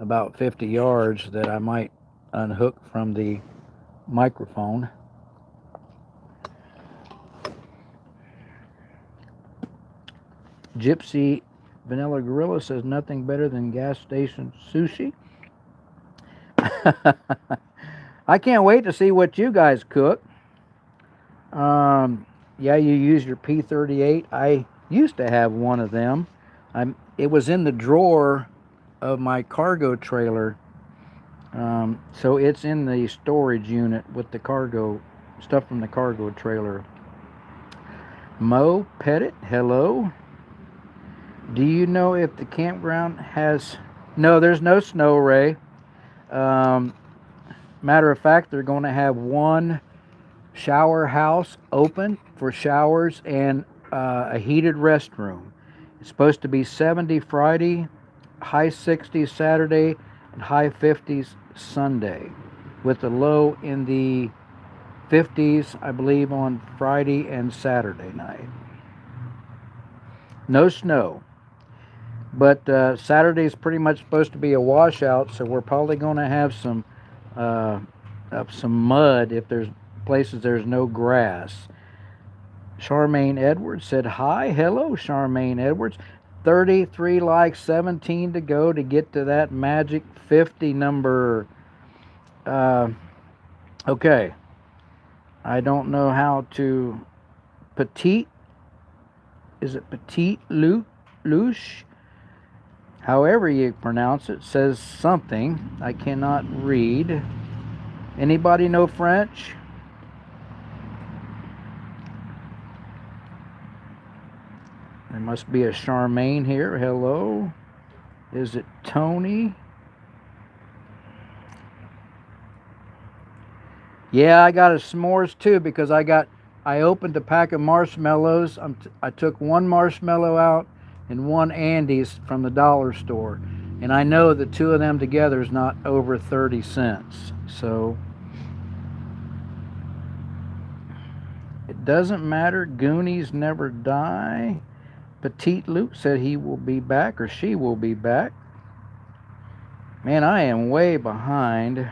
about 50 yards that I might unhook from the microphone. Gypsy Vanilla Gorilla says nothing better than gas station sushi. I can't wait to see what you guys cook. Yeah, you use your P38. I used to have one of them. It was in the drawer of my cargo trailer. So it's in the storage unit with the cargo stuff from the cargo trailer. Mo Pettit, hello. Do you know if the campground has... No, there's no snow, Ray. Matter of fact, they're going to have one shower house open for showers and a heated restroom. It's supposed to be 70 Friday, high 60s Saturday, and high 50s Sunday, with a low in the 50s, I believe, on Friday and Saturday night. No snow. But Saturday is pretty much supposed to be a washout, so we're probably going to have some mud if there's places there's no grass. Charmaine Edwards said hi. Hello, Charmaine Edwards. 33 likes, 17 to go to get to that magic 50 number. Okay. I don't know how to... Petite? Is it Petite Louche? However you pronounce it, says something I cannot read. Anybody know French? There must be a Charmaine here. Hello. Is it Tony? Yeah, I got a s'mores too because I opened a pack of marshmallows. I took one marshmallow out and one Andes from the dollar store. And I know the two of them together is not over 30 cents. So it doesn't matter. Goonies never die. Petite Luke said he will be back, or she will be back. Man, I am way behind.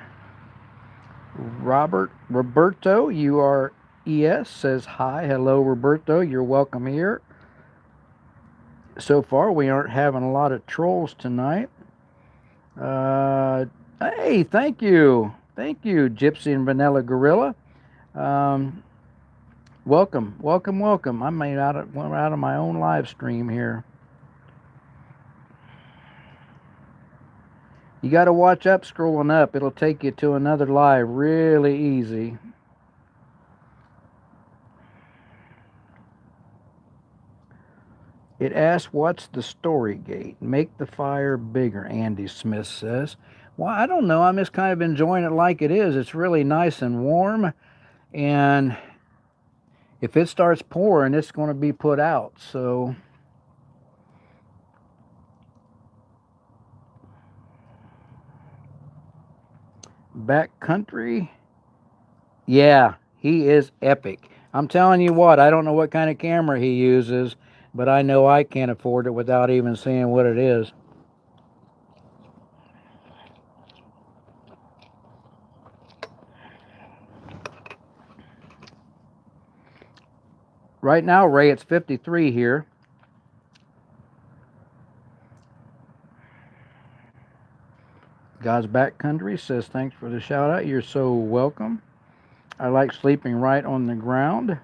Roberto, you are ES, says hi. Hello, Roberto. You're welcome here. So far, we aren't having a lot of trolls tonight. Hey, thank you. Thank you, Gypsy and Vanilla Gorilla. Welcome, welcome, welcome. I'm out of my own live stream here. You got to watch up scrolling up. It'll take you to another live really easy. It asks, what's the story gate? Make the fire bigger, Andy Smith says. Well, I don't know. I'm just kind of enjoying it like it is. It's really nice and warm. And if it starts pouring, it's going to be put out. So backcountry. Yeah, he is epic. I'm telling you what, I don't know what kind of camera he uses, but I know I can't afford it without even seeing what it is. Right now, Ray, it's 53 here. God's Backcountry says, thanks for the shout out. You're so welcome. I like sleeping right on the ground.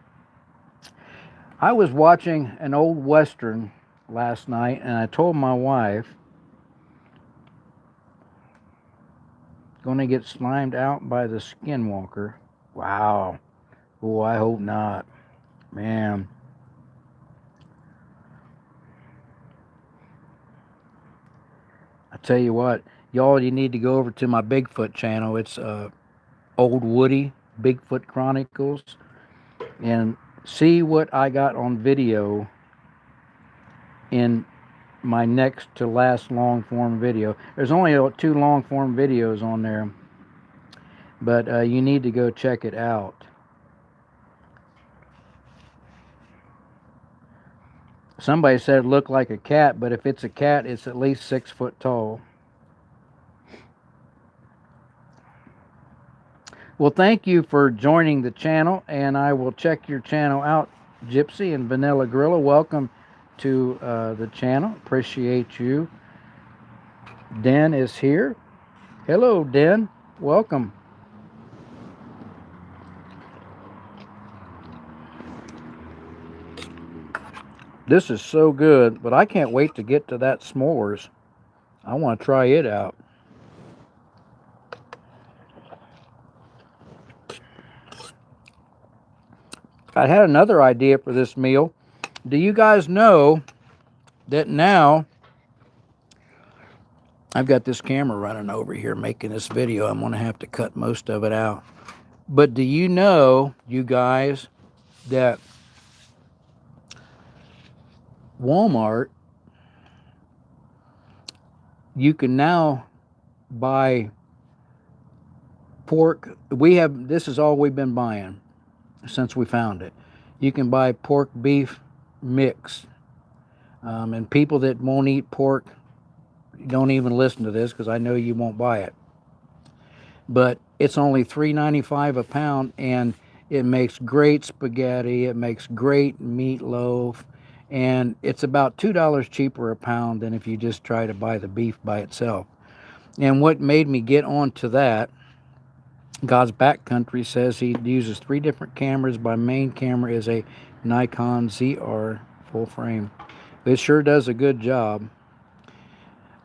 I was watching an old Western last night, and I told my wife, going to get slimed out by the skinwalker. Wow. Oh, I hope not. Man. I tell you what, y'all, you need to go over to my Bigfoot channel. It's Old Woody Bigfoot Chronicles, and see what I got on video in my next to last long form video. There's only 2 long form videos on there, but you need to go check it out. Somebody said it looked like a cat, but if it's a cat, it's at least 6 foot tall. Well, thank you for joining the channel, and I will check your channel out, Gypsy and Vanilla Gorilla. Welcome to the channel. Appreciate you. Den is here. Hello, Den. Welcome. This is so good, but I can't wait to get to that s'mores. I want to try it out. I had another idea for this meal. Do you guys know that now I've got this camera running over here making this video? I'm going to have to cut most of it out. But do you know, you guys, that Walmart you can now buy pork. This is all we've been buying since we found it. You can buy pork beef mix. And people that won't eat pork, don't even listen to this because I know you won't buy it. But it's only $3.95 a pound, and it makes great spaghetti. It makes great meatloaf, and it's about $2 cheaper a pound than if you just try to buy the beef by itself. And what made me get onto that, God's Backcountry says he uses 3 different cameras. My main camera is a Nikon ZR full frame. It sure does a good job.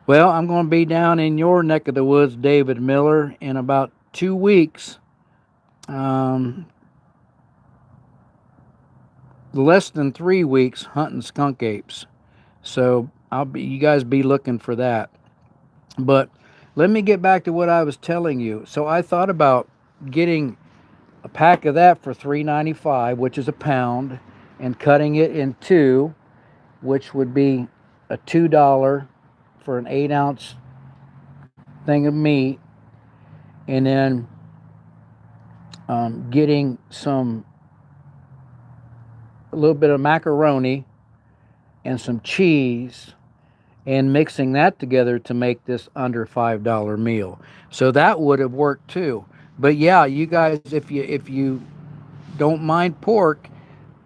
Well, I'm going to be down in your neck of the woods, David Miller, in about 2 weeks. Less than 3 weeks hunting skunk apes. So you guys be looking for that. But let me get back to what I was telling you. So I thought about getting a pack of that for $3.95, which is a pound, and cutting it in 2, which would be a $2 for an 8-ounce thing of meat, and then getting a little bit of macaroni and some cheese, and mixing that together to make this under $5 meal. So that would have worked too. But yeah, you guys, if you don't mind pork,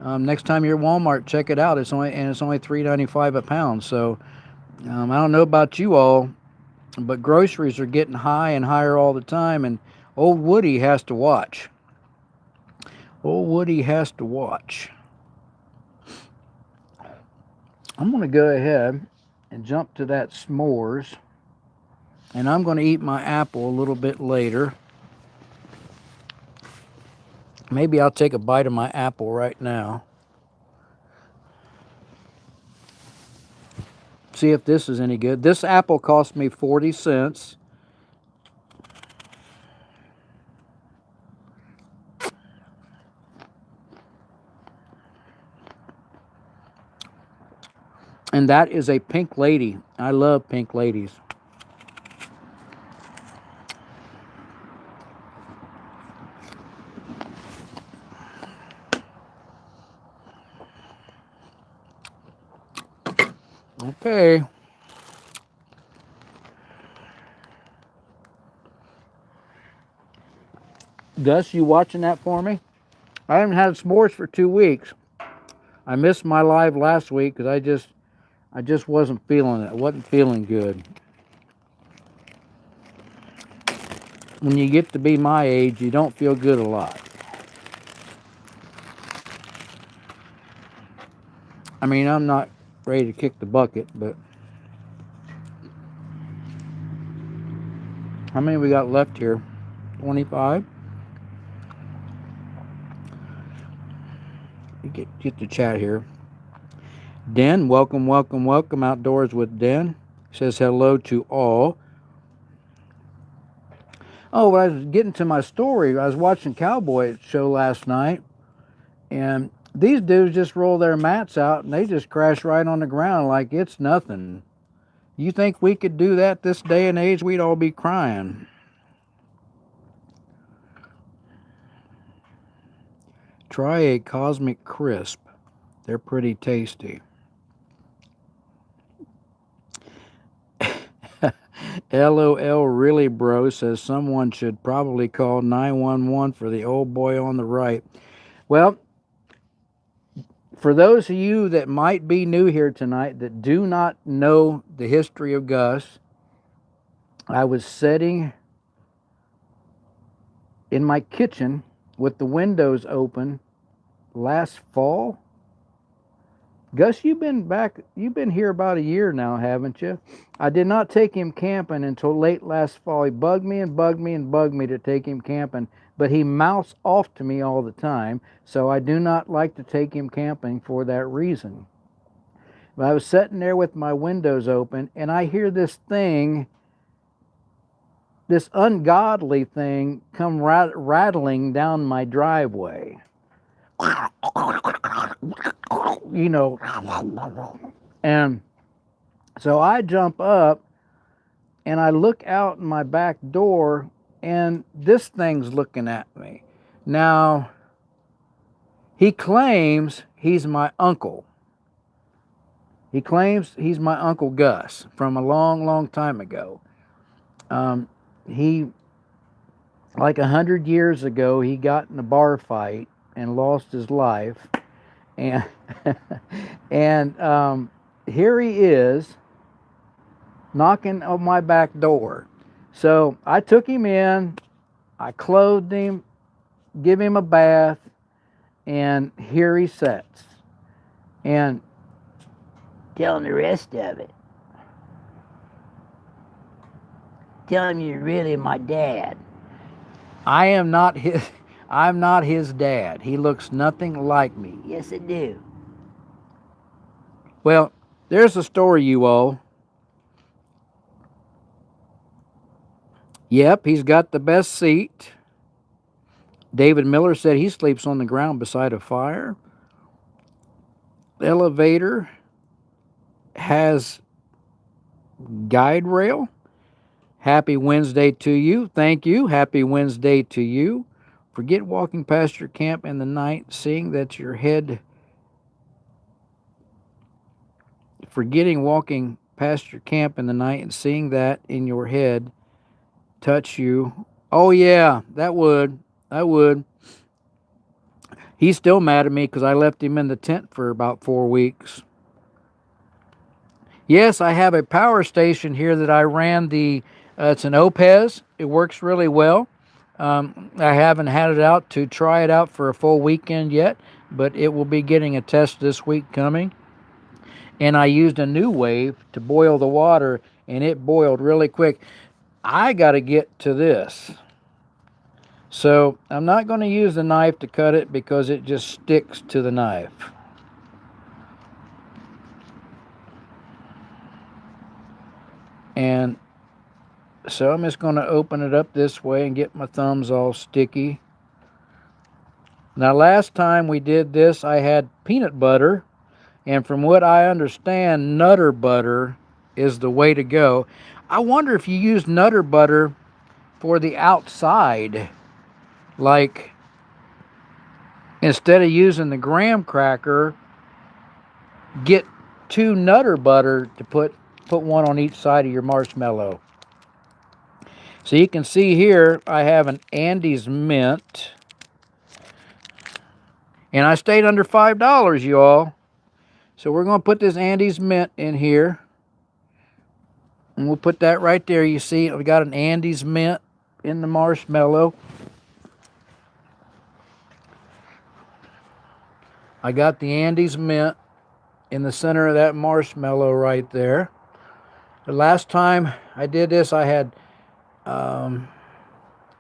next time you're at Walmart, check it out. It's only $3.95 a pound. So I don't know about you all, but groceries are getting high and higher all the time, and old Woody has to watch. Old Woody has to watch. I'm going to go ahead and jump to that s'mores, and I'm going to eat my apple a little bit later. Maybe I'll take a bite of my apple right now. See if this is any good. This apple cost me 40 cents. And that is a pink lady. I love pink ladies. Okay. Gus, you watching that for me? I haven't had s'mores for 2 weeks. I missed my live last week because I just wasn't feeling it. I wasn't feeling good. When you get to be my age, you don't feel good a lot. I mean, I'm not ready to kick the bucket, but how many we got left here? 25? Get the chat here. Den, welcome, welcome, welcome. Outdoors with Den. Says hello to all. Oh, I was getting to my story. I was watching Cowboy show last night, and these dudes just roll their mats out and they just crash right on the ground like it's nothing. You think we could do that this day and age? We'd all be crying. Try a Cosmic Crisp. They're pretty tasty. LOL really bro says someone should probably call 911 for the old boy on the right. Well, for those of you that might be new here tonight that do not know the history of Gus, I was sitting in my kitchen with the windows open last fall. Gus, you've been here about a year now, haven't you? I did not take him camping until late last fall. He bugged me and bugged me and bugged me to take him camping, but he mouths off to me all the time, so I do not like to take him camping for that reason. But I was sitting there with my windows open, and I hear this ungodly thing come rattling down my driveway. And so I jump up and I look out my back door, and this thing's looking at me. Now, he claims he's my uncle. He claims he's my Uncle Gus from a long, long time ago. He, like 100 years ago, he got in a bar fight and lost his life. And, and here he is knocking on my back door. So I took him in, I clothed him, give him a bath, and here he sits. And Tell him the rest of it. Tell him you're really my dad. I'm not his dad. He looks nothing like me. Yes, I do. Well, there's the story, you all. Yep, he's got the best seat. David Miller said he sleeps on the ground beside a fire. The elevator has guide rail. Happy Wednesday to you. Thank you. Happy Wednesday to you. Forget walking past your camp in the night, seeing that your head. Forgetting walking past your camp in the night and seeing that in your head touch you. Oh, yeah, that would. I would. He's still mad at me because I left him in the tent for about 4 weeks. Yes, I have a power station here that I ran it's an Opez. It works really well. I haven't had it out to try it out for a full weekend yet, but it will be getting a test this week coming. And I used a new wave to boil the water, and it boiled really quick. I got to get to this. So I'm not going to use the knife to cut it because it just sticks to the knife. And so I'm just going to open it up this way and get my thumbs all sticky. Now, last time we did this, I had peanut butter. And from what I understand, Nutter butter is the way to go. I wonder if you use Nutter butter for the outside. Like, instead of using the graham cracker, get 2 Nutter butter to put one on each side of your marshmallow. So you can see here, I have an Andes mint. And I stayed under $5, y'all. So we're going to put this Andes mint in here. And we'll put that right there. You see, we got an Andes mint in the marshmallow. I got the Andes mint in the center of that marshmallow right there. The last time I did this, I had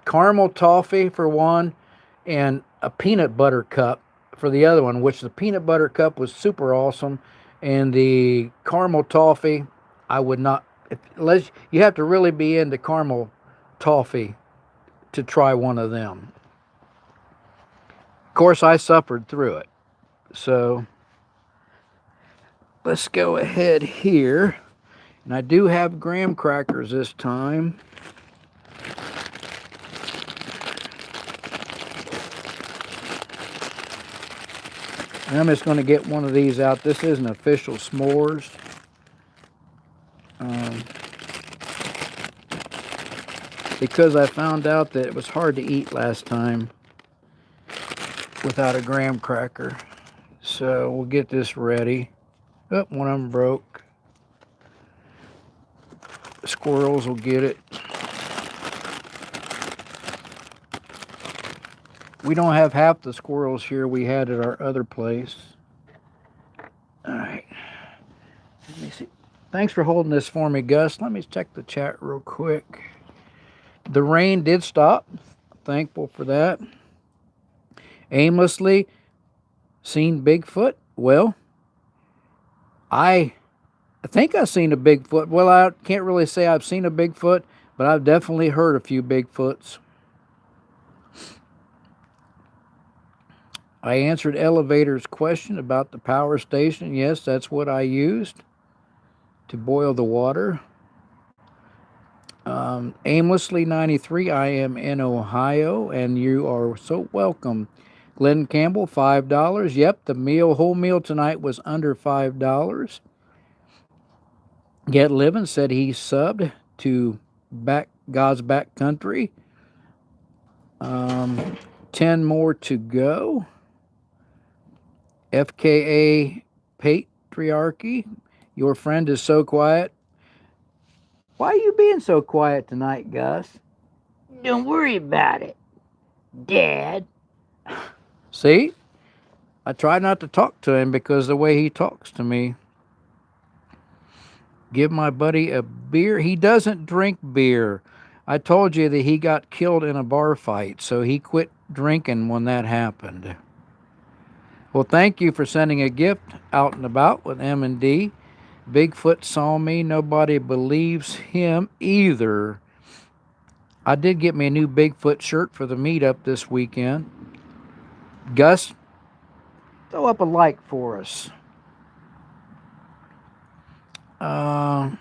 caramel toffee for one and a peanut butter cup for the other one, which the peanut butter cup was super awesome. And the caramel toffee, I would not, unless you have to really be into caramel toffee to try one of them. Of course, I suffered through it. So let's go ahead here. And I do have graham crackers this time. And I'm just going to get one of these out. This isn't official s'mores. Because I found out that it was hard to eat last time without a graham cracker. So we'll get this ready. Oh, one of them broke. The squirrels will get it. We don't have half the squirrels here we had at our other place. All right. Let me see. Thanks for holding this for me, Gus. Let me check the chat real quick. The rain did stop. Thankful for that. Aimlessly seen Bigfoot? Well, I think I've seen a Bigfoot. Well, I can't really say I've seen a Bigfoot, but I've definitely heard a few Bigfoots. I answered Elevator's question about the power station. Yes, that's what I used to boil the water. Aimlessly 93, I am in Ohio, and you are so welcome. Glenn Campbell, $5. Yep, the whole meal tonight was under $5. Get Living said he subbed to God's Back Country. 10 more to go. FKA Patriarchy, your friend is so quiet. Why are you being so quiet tonight, Gus? Don't worry about it, Dad. See? I try not to talk to him because the way he talks to me. Give my buddy a beer. He doesn't drink beer. I told you that he got killed in a bar fight, so he quit drinking when that happened. Well, thank you for sending a gift out and about with M&D. Bigfoot saw me. Nobody believes him either. I did get me a new Bigfoot shirt for the meetup this weekend. Gus, throw up a like for us. Out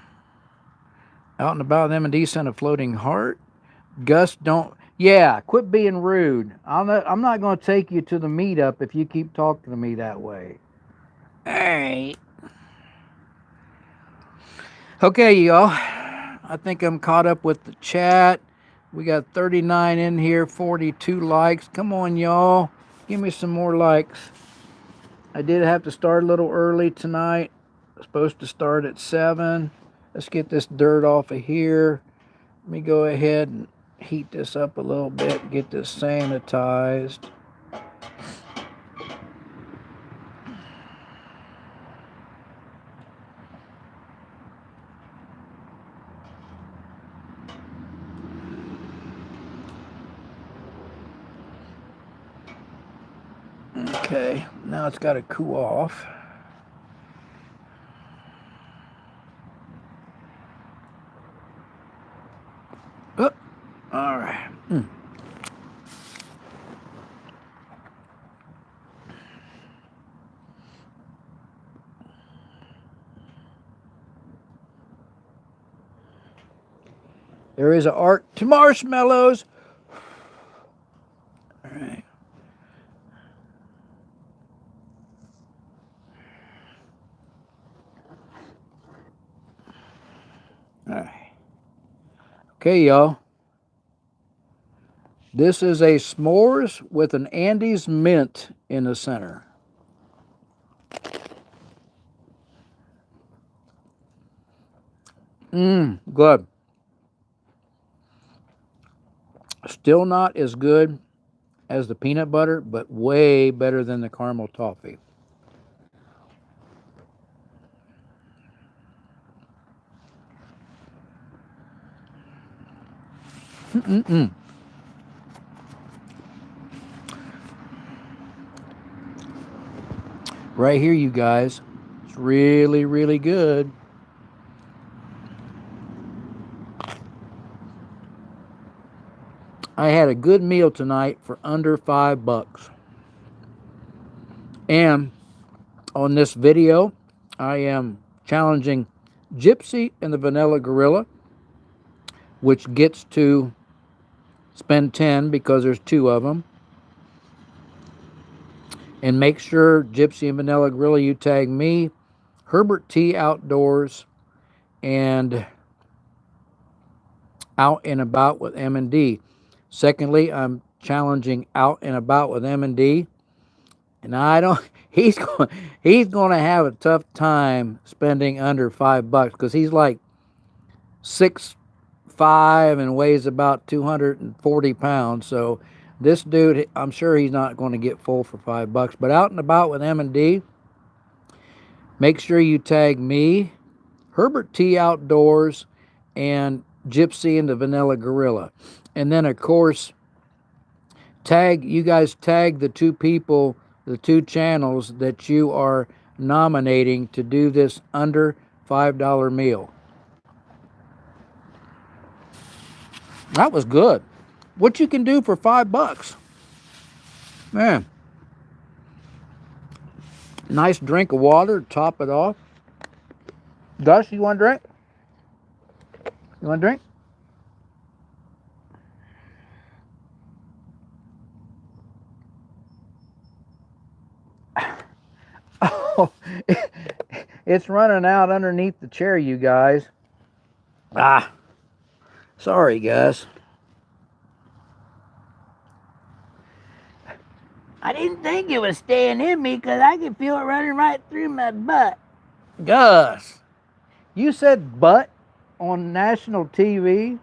and about, M&D sent a floating heart. Gus, don't. Yeah, quit being rude. I'm not going to take you to the meetup if you keep talking to me that way. All right. Okay, y'all. I think I'm caught up with the chat. We got 39 in here, 42 likes. Come on, y'all. Give me some more likes. I did have to start a little early tonight. I was supposed to start at 7. Let's get this dirt off of here. Let me go ahead and heat this up a little bit, get this sanitized. Okay, now it's got to cool off. Oh, all right. There is an art to marshmallows. All right. All right. Okay, y'all. This is a s'mores with an Andes mint in the center. Good. Still not as good as the peanut butter, but way better than the caramel toffee. Right here, you guys. It's really, really good. I had a good meal tonight for under $5. And on this video, I am challenging Gypsy and the Vanilla Gorilla, which gets to spend 10 because there's 2 of them. And make sure, Gypsy and Vanilla Gorilla, you tag me, Herbert T Outdoors, and Out and About with M&D. Secondly, I'm challenging Out and About with M&D, and I don't. He's going to have a tough time spending under $5 because he's like 6'5" and weighs about 240 pounds. So this dude, I'm sure he's not going to get full for $5. But Out and About with M&D, make sure you tag me, Herbert T Outdoors, and Gypsy and the Vanilla Gorilla. And then, of course, you guys tag the 2 people, the 2 channels that you are nominating to do this under $5 meal. That was good. What you can do for $5. Man. Nice drink of water to top it off. Gus, you want a drink? You want a drink? Oh, it's running out underneath the chair, you guys. Ah, sorry, guys. I didn't think it was staying in me because I could feel it running right through my butt. Gus, you said butt on national TV?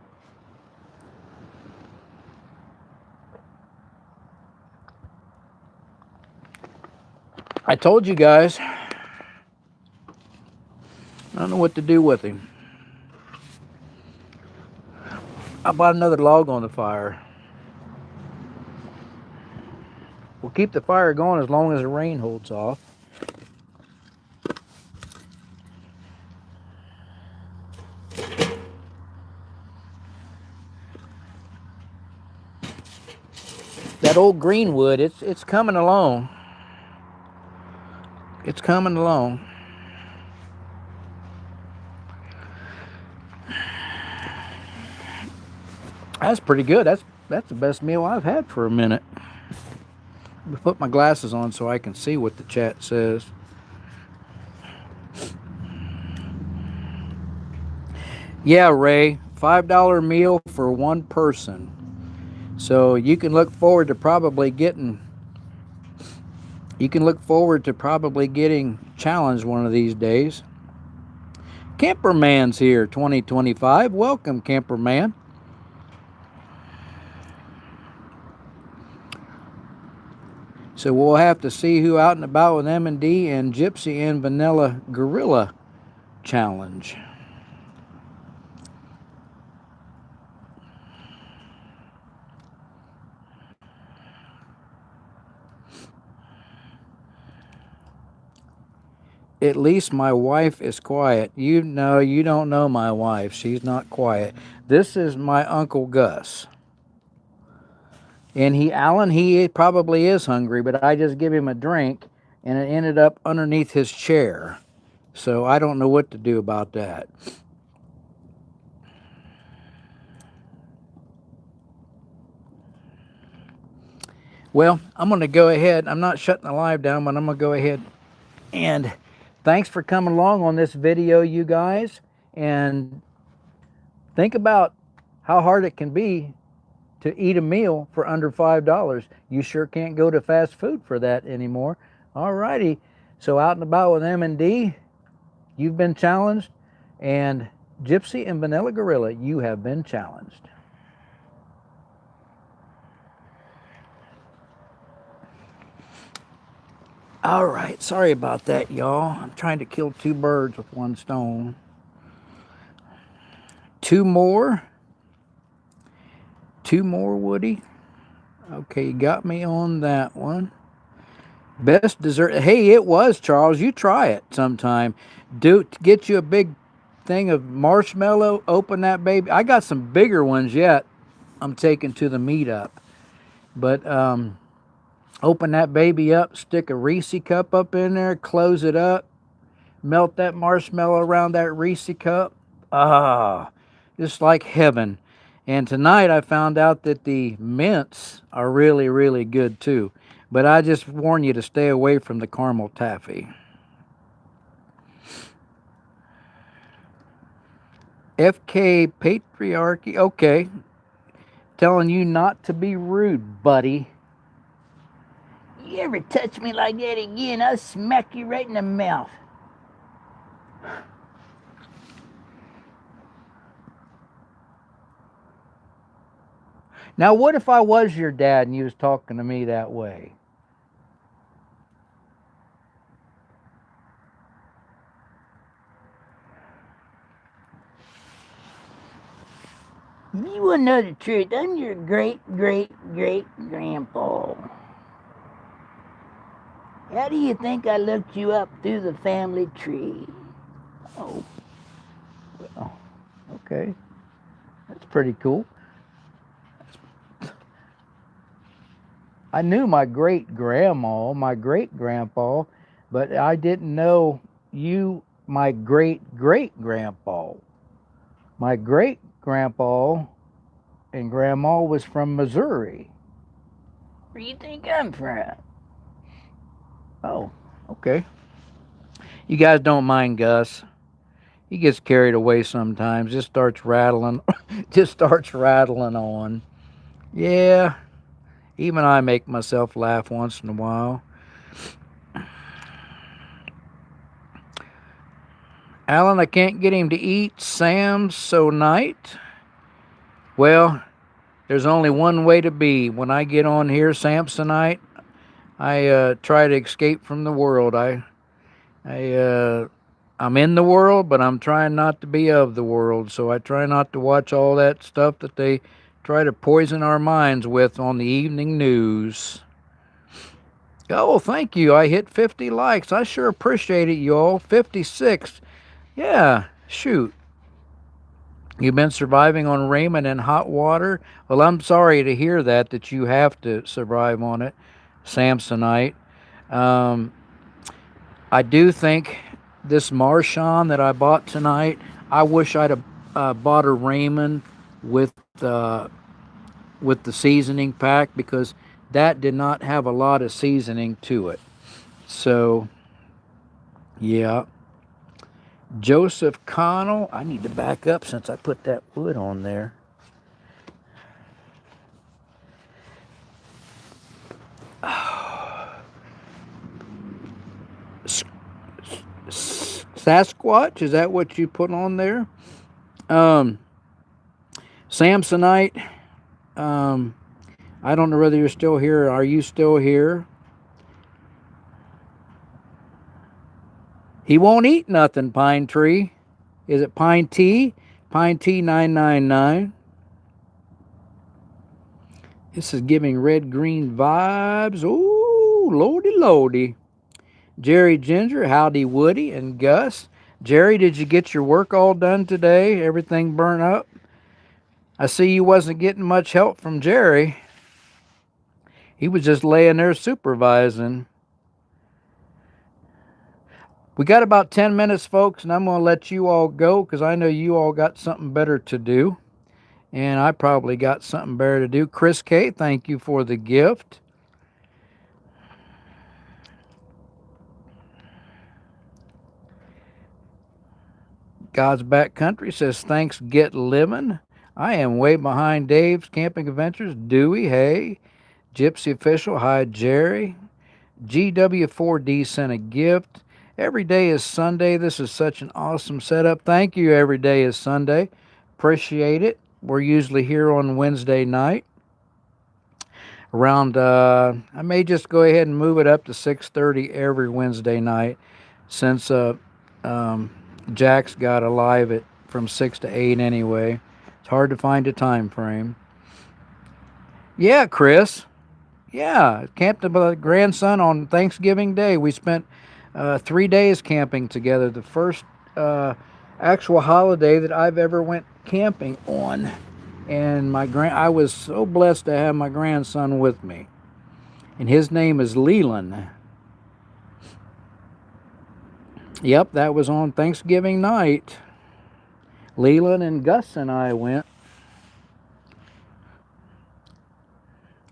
I told you guys. I don't know what to do with him. I bought another log on the fire. We'll keep the fire going as long as the rain holds off. That old greenwood, it's coming along. It's coming along. That's pretty good. That's the best meal I've had for a minute. Let me put my glasses on so I can see what the chat says. Yeah, Ray, $5 meal for one person. So you can look forward to probably getting challenged one of these days. Camperman's here, 2025. Welcome, Camperman. So we'll have to see who out and about with M&D and Gypsy and Vanilla Gorilla challenge. At least my wife is quiet. You don't know my wife. She's not quiet. This is my Uncle Gus. And he probably is hungry, but I just give him a drink and it ended up underneath his chair. So I don't know what to do about that. Well, I'm going to go ahead. I'm not shutting the live down, but I'm going to go ahead. And thanks for coming along on this video, you guys. And think about how hard it can be to eat a meal for under $5. You sure can't go to fast food for that anymore. All righty. So out and about with M&D, you've been challenged. And Gypsy and Vanilla Gorilla, you have been challenged. All right. Sorry about that, y'all. I'm trying to kill two birds with one stone. Two more, Woody. Okay, you got me on that one. Best dessert. Hey, it was, Charles. You try it sometime. Get you a big thing of marshmallow. Open that baby. I got some bigger ones yet. I'm taking to the meetup. But open that baby up. Stick a Reese cup up in there. Close it up. Melt that marshmallow around that Reese cup. Ah, just like heaven. And tonight I found out that the mints are really, really good too. But I just warn you to stay away from the caramel taffy. FK Patriarchy. Okay. Telling you not to be rude, buddy. You ever touch me like that again, I'll smack you right in the mouth. Now, what if I was your dad and you was talking to me that way? You want to know the truth, I'm your great-great-great-grandpa. How do you think I looked you up through the family tree? Oh, well, okay. That's pretty cool. I knew my great-grandma, my great-grandpa, but I didn't know you, my great-great-grandpa. My great-grandpa and grandma was from Missouri. Where do you think I'm from? Oh, okay. You guys don't mind Gus. He gets carried away sometimes. Just starts rattling. Just starts rattling on. Yeah, even I make myself laugh once in a while. Alan, I can't get him to eat Sam's so night. Well, there's only one way to be. When I get on here, Samsonite, I try to escape from the world. I'm in the world, but I'm trying not to be of the world. So I try not to watch all that stuff that they try to poison our minds with on the evening news. Oh, thank you. I hit 50 likes. I sure appreciate it, y'all. 56. Yeah, shoot. You've been surviving on ramen and hot water? Well, I'm sorry to hear that you have to survive on it, Samsonite. Um, I do think this Marshawn that I bought tonight, I wish I'd have bought a ramen with with the seasoning pack because that did not have a lot of seasoning to it. So, yeah. Joseph Connell, I need to back up since I put that wood on there. Sasquatch, is that what you put on there? Um, Samsonite, um, I don't know whether you're still here. Are you still here? He won't eat nothing, Pine Tree. Is it Pine Tea? Pine Tea 999. This is giving red green vibes. Ooh, lordy lordy. Jerry Ginger, howdy Woody, and Gus. Jerry, did you get your work all done today? Everything burnt up? I see you wasn't getting much help from Jerry. He was just laying there supervising. We got about 10 minutes, folks, and I'm going to let you all go because I know you all got something better to do. And I probably got something better to do. Chris K., thank you for the gift. God's Back Country says, thanks, get living. I am way behind Dave's Camping Adventures. Dewey, hey. Gypsy Official, hi, Jerry. GW4D sent a gift. Every day is Sunday. This is such an awesome setup. Thank you, every day is Sunday. Appreciate it. We're usually here on Wednesday night. Around, I may just go ahead and move it up to 6:30 every Wednesday night since Jack's got a live from 6 to 8 anyway. It's hard to find a time frame. Yeah, Chris. Yeah, camped with my grandson on Thanksgiving Day. We spent 3 days camping together. The first actual holiday that I've ever went camping on. And I was so blessed to have my grandson with me. And his name is Leland. Yep, that was on Thanksgiving night. Leland and Gus and I went.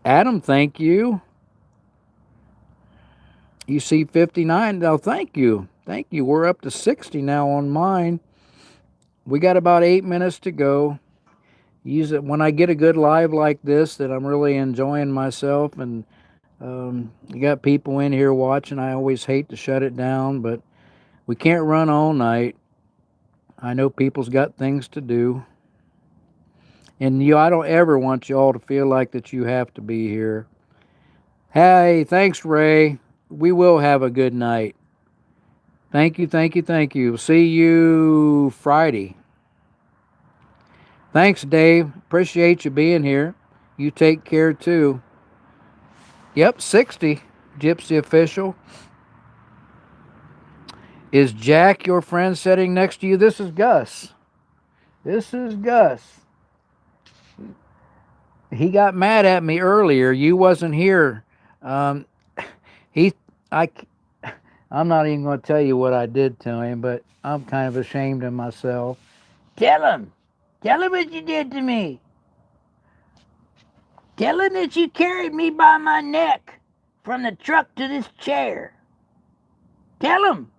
Adam, thank you. You see 59. Oh, thank you. Thank you. We're up to 60 now on mine. We got about 8 minutes to go. Use it when I get a good live like this that I'm really enjoying myself, and you got people in here watching. I always hate to shut it down, but we can't run all night. I know people's got things to do. And I don't ever want you all to feel like that you have to be here. Hey, thanks, Ray. We will have a good night. Thank you, thank you, thank you. See you Friday. Thanks, Dave. Appreciate you being here. You take care, too. Yep, 60. Gypsy Official. Is Jack your friend sitting next to you? This is Gus. This is Gus. He got mad at me earlier. You wasn't here. I'm not even going to tell you what I did to him, but I'm kind of ashamed of myself. Tell him. Tell him what you did to me. Tell him that you carried me by my neck from the truck to this chair. Tell him.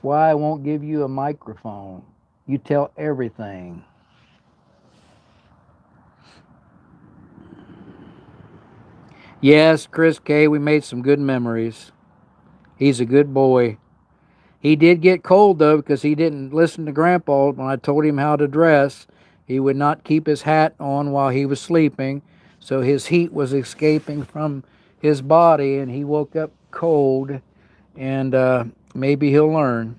why I won't give you a microphone. You tell everything. Yes, Chris K, we made some good memories. He's a good boy. He did get cold though because he didn't listen to Grandpa when I told him how to dress. He would not keep his hat on while he was sleeping, so his heat was escaping from his body and he woke up cold. And maybe he'll learn.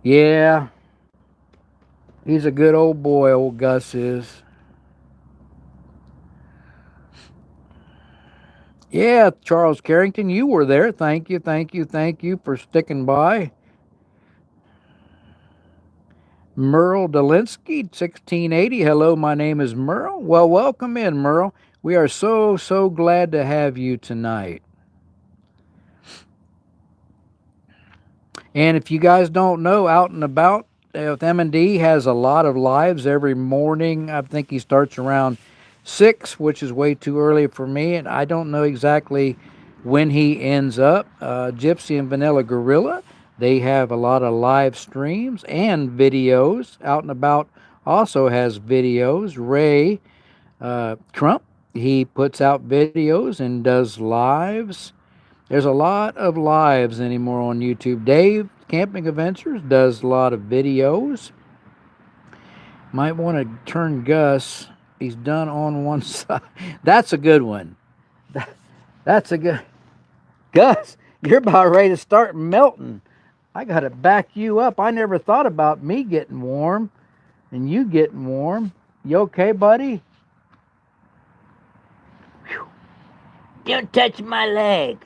Yeah, he's a good old boy, old Gus is. Yeah, Charles Carrington, you were there. Thank you, thank you, thank you for sticking by. Merle Delinsky, 1680. Hello, my name is Merle. Well, welcome in, Merle. We are so glad to have you tonight. And if you guys don't know, Out and About with M&D has a lot of lives every morning. I think he starts around 6, which is way too early for me, and I don't know exactly when he ends up. Gypsy and Vanilla Gorilla, they have a lot of live streams and videos. Out and About also has videos. Ray Trump, he puts out videos and does lives. There's a lot of lives anymore on YouTube. Dave Camping Adventures does a lot of videos. Might want to turn Gus. He's done on one side. That's a good one. That's a good. Gus, you're about ready to start melting. I got to back you up. I never thought about me getting warm and you getting warm. You okay, buddy? Don't touch my leg.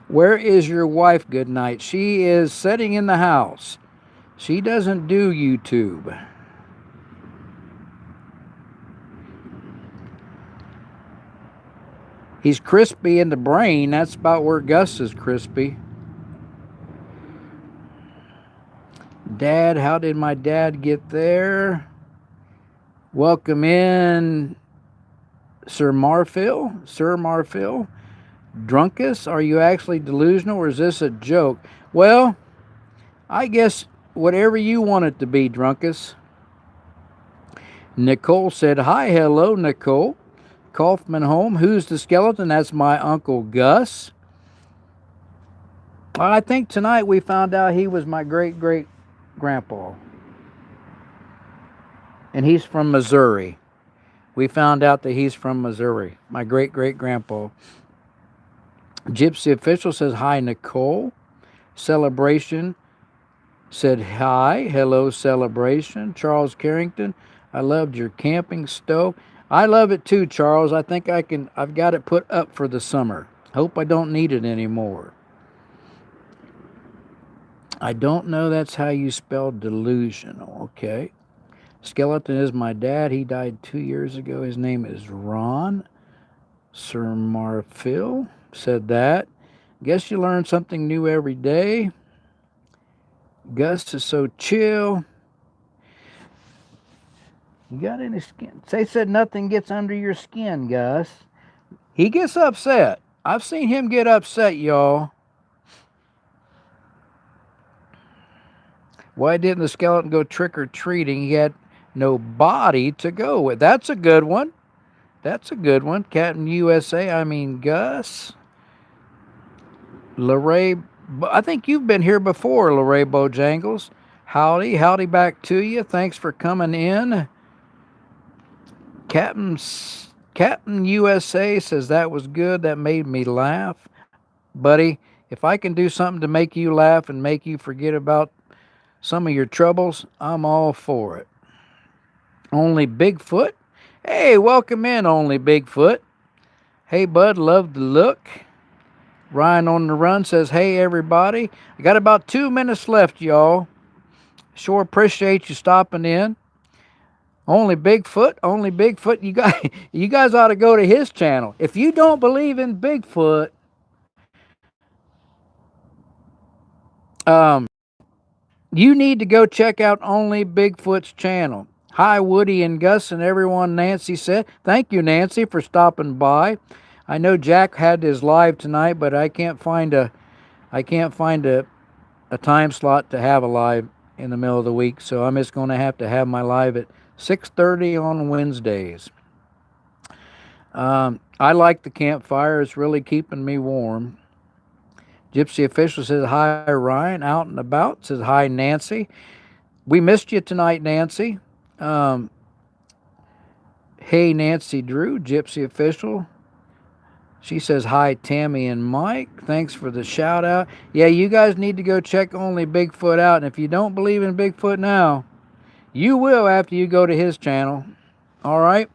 Where is your wife, good night? She is sitting in the house. She doesn't do YouTube. He's crispy in the brain. That's about where Gus is crispy. Dad, how did my dad get there? Welcome in, Sir Marphil. Sir Marphil. Drunkus, are you actually delusional or is this a joke? Well, I guess whatever you want it to be, Drunkus. Nicole said, hi, hello, Nicole. Kaufman home. Who's the skeleton? That's my Uncle Gus. I think tonight we found out he was my great grandpa. And he's from Missouri. We found out that he's from Missouri. My great grandpa. Gypsy Official says, hi, Nicole. Celebration said, hi. Hello, Celebration. Charles Carrington, I loved your camping stove. I love it too, Charles. I think I've got it put up for the summer. Hope I don't need it anymore. I don't know that's how you spell delusional. Okay. Skeleton is my dad. He died 2 years ago. His name is Ron. Sir Marphil said that. Guess you learn something new every day. Gus is so chill. You got any skin? They said nothing gets under your skin, Gus. He gets upset. I've seen him get upset, y'all. Why didn't the skeleton go trick-or-treating? He had no body to go with. That's a good one. That's a good one. Captain USA, I mean Gus. Lorray, I think you've been here before, Lorray Bojangles. Howdy back to you. Thanks for coming in. Captain USA says that was good. That made me laugh. Buddy, if I can do something to make you laugh and make you forget about some of your troubles, I'm all for it. Only Bigfoot? Hey, welcome in, Only Bigfoot. Hey, bud, love the look. Ryan on the Run says, hey, everybody. I got about 2 minutes left, y'all. Sure appreciate you stopping in. Only Bigfoot. You guys ought to go to his channel. If you don't believe in Bigfoot, you need to go check out Only Bigfoot's channel. Hi, Woody and Gus and everyone. Nancy said, "Thank you, Nancy, for stopping by." I know Jack had his live tonight, but I can't find a time slot to have a live in the middle of the week, so I'm just going to have my live at 6:30 on Wednesdays. I like the campfire. It's really keeping me warm. Gypsy Official says, "Hi, Ryan, out and about." Says, "Hi, Nancy. We missed you tonight, Nancy." Um, hey, Nancy Drew, Gypsy Official. She says, "Hi, Tammy and Mike. Thanks for the shout out." Yeah, you guys need to go check Only Bigfoot out. And if you don't believe in Bigfoot now, you will after you go to his channel. All right.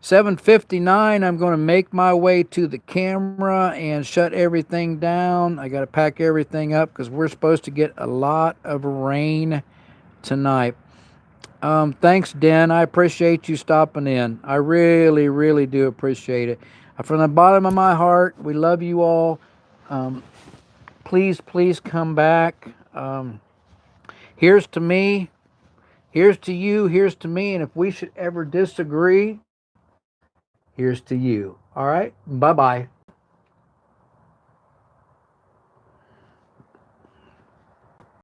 7:59. I'm going to make my way to the camera and shut everything down. I got to pack everything up because we're supposed to get a lot of rain tonight. Thanks, Den. I appreciate you stopping in. I really, really do appreciate it. From the bottom of my heart, we love you all. Um, please, please come back. Here's to me. Here's to you. Here's to me. And if we should ever disagree, here's to you. All right? Bye-bye.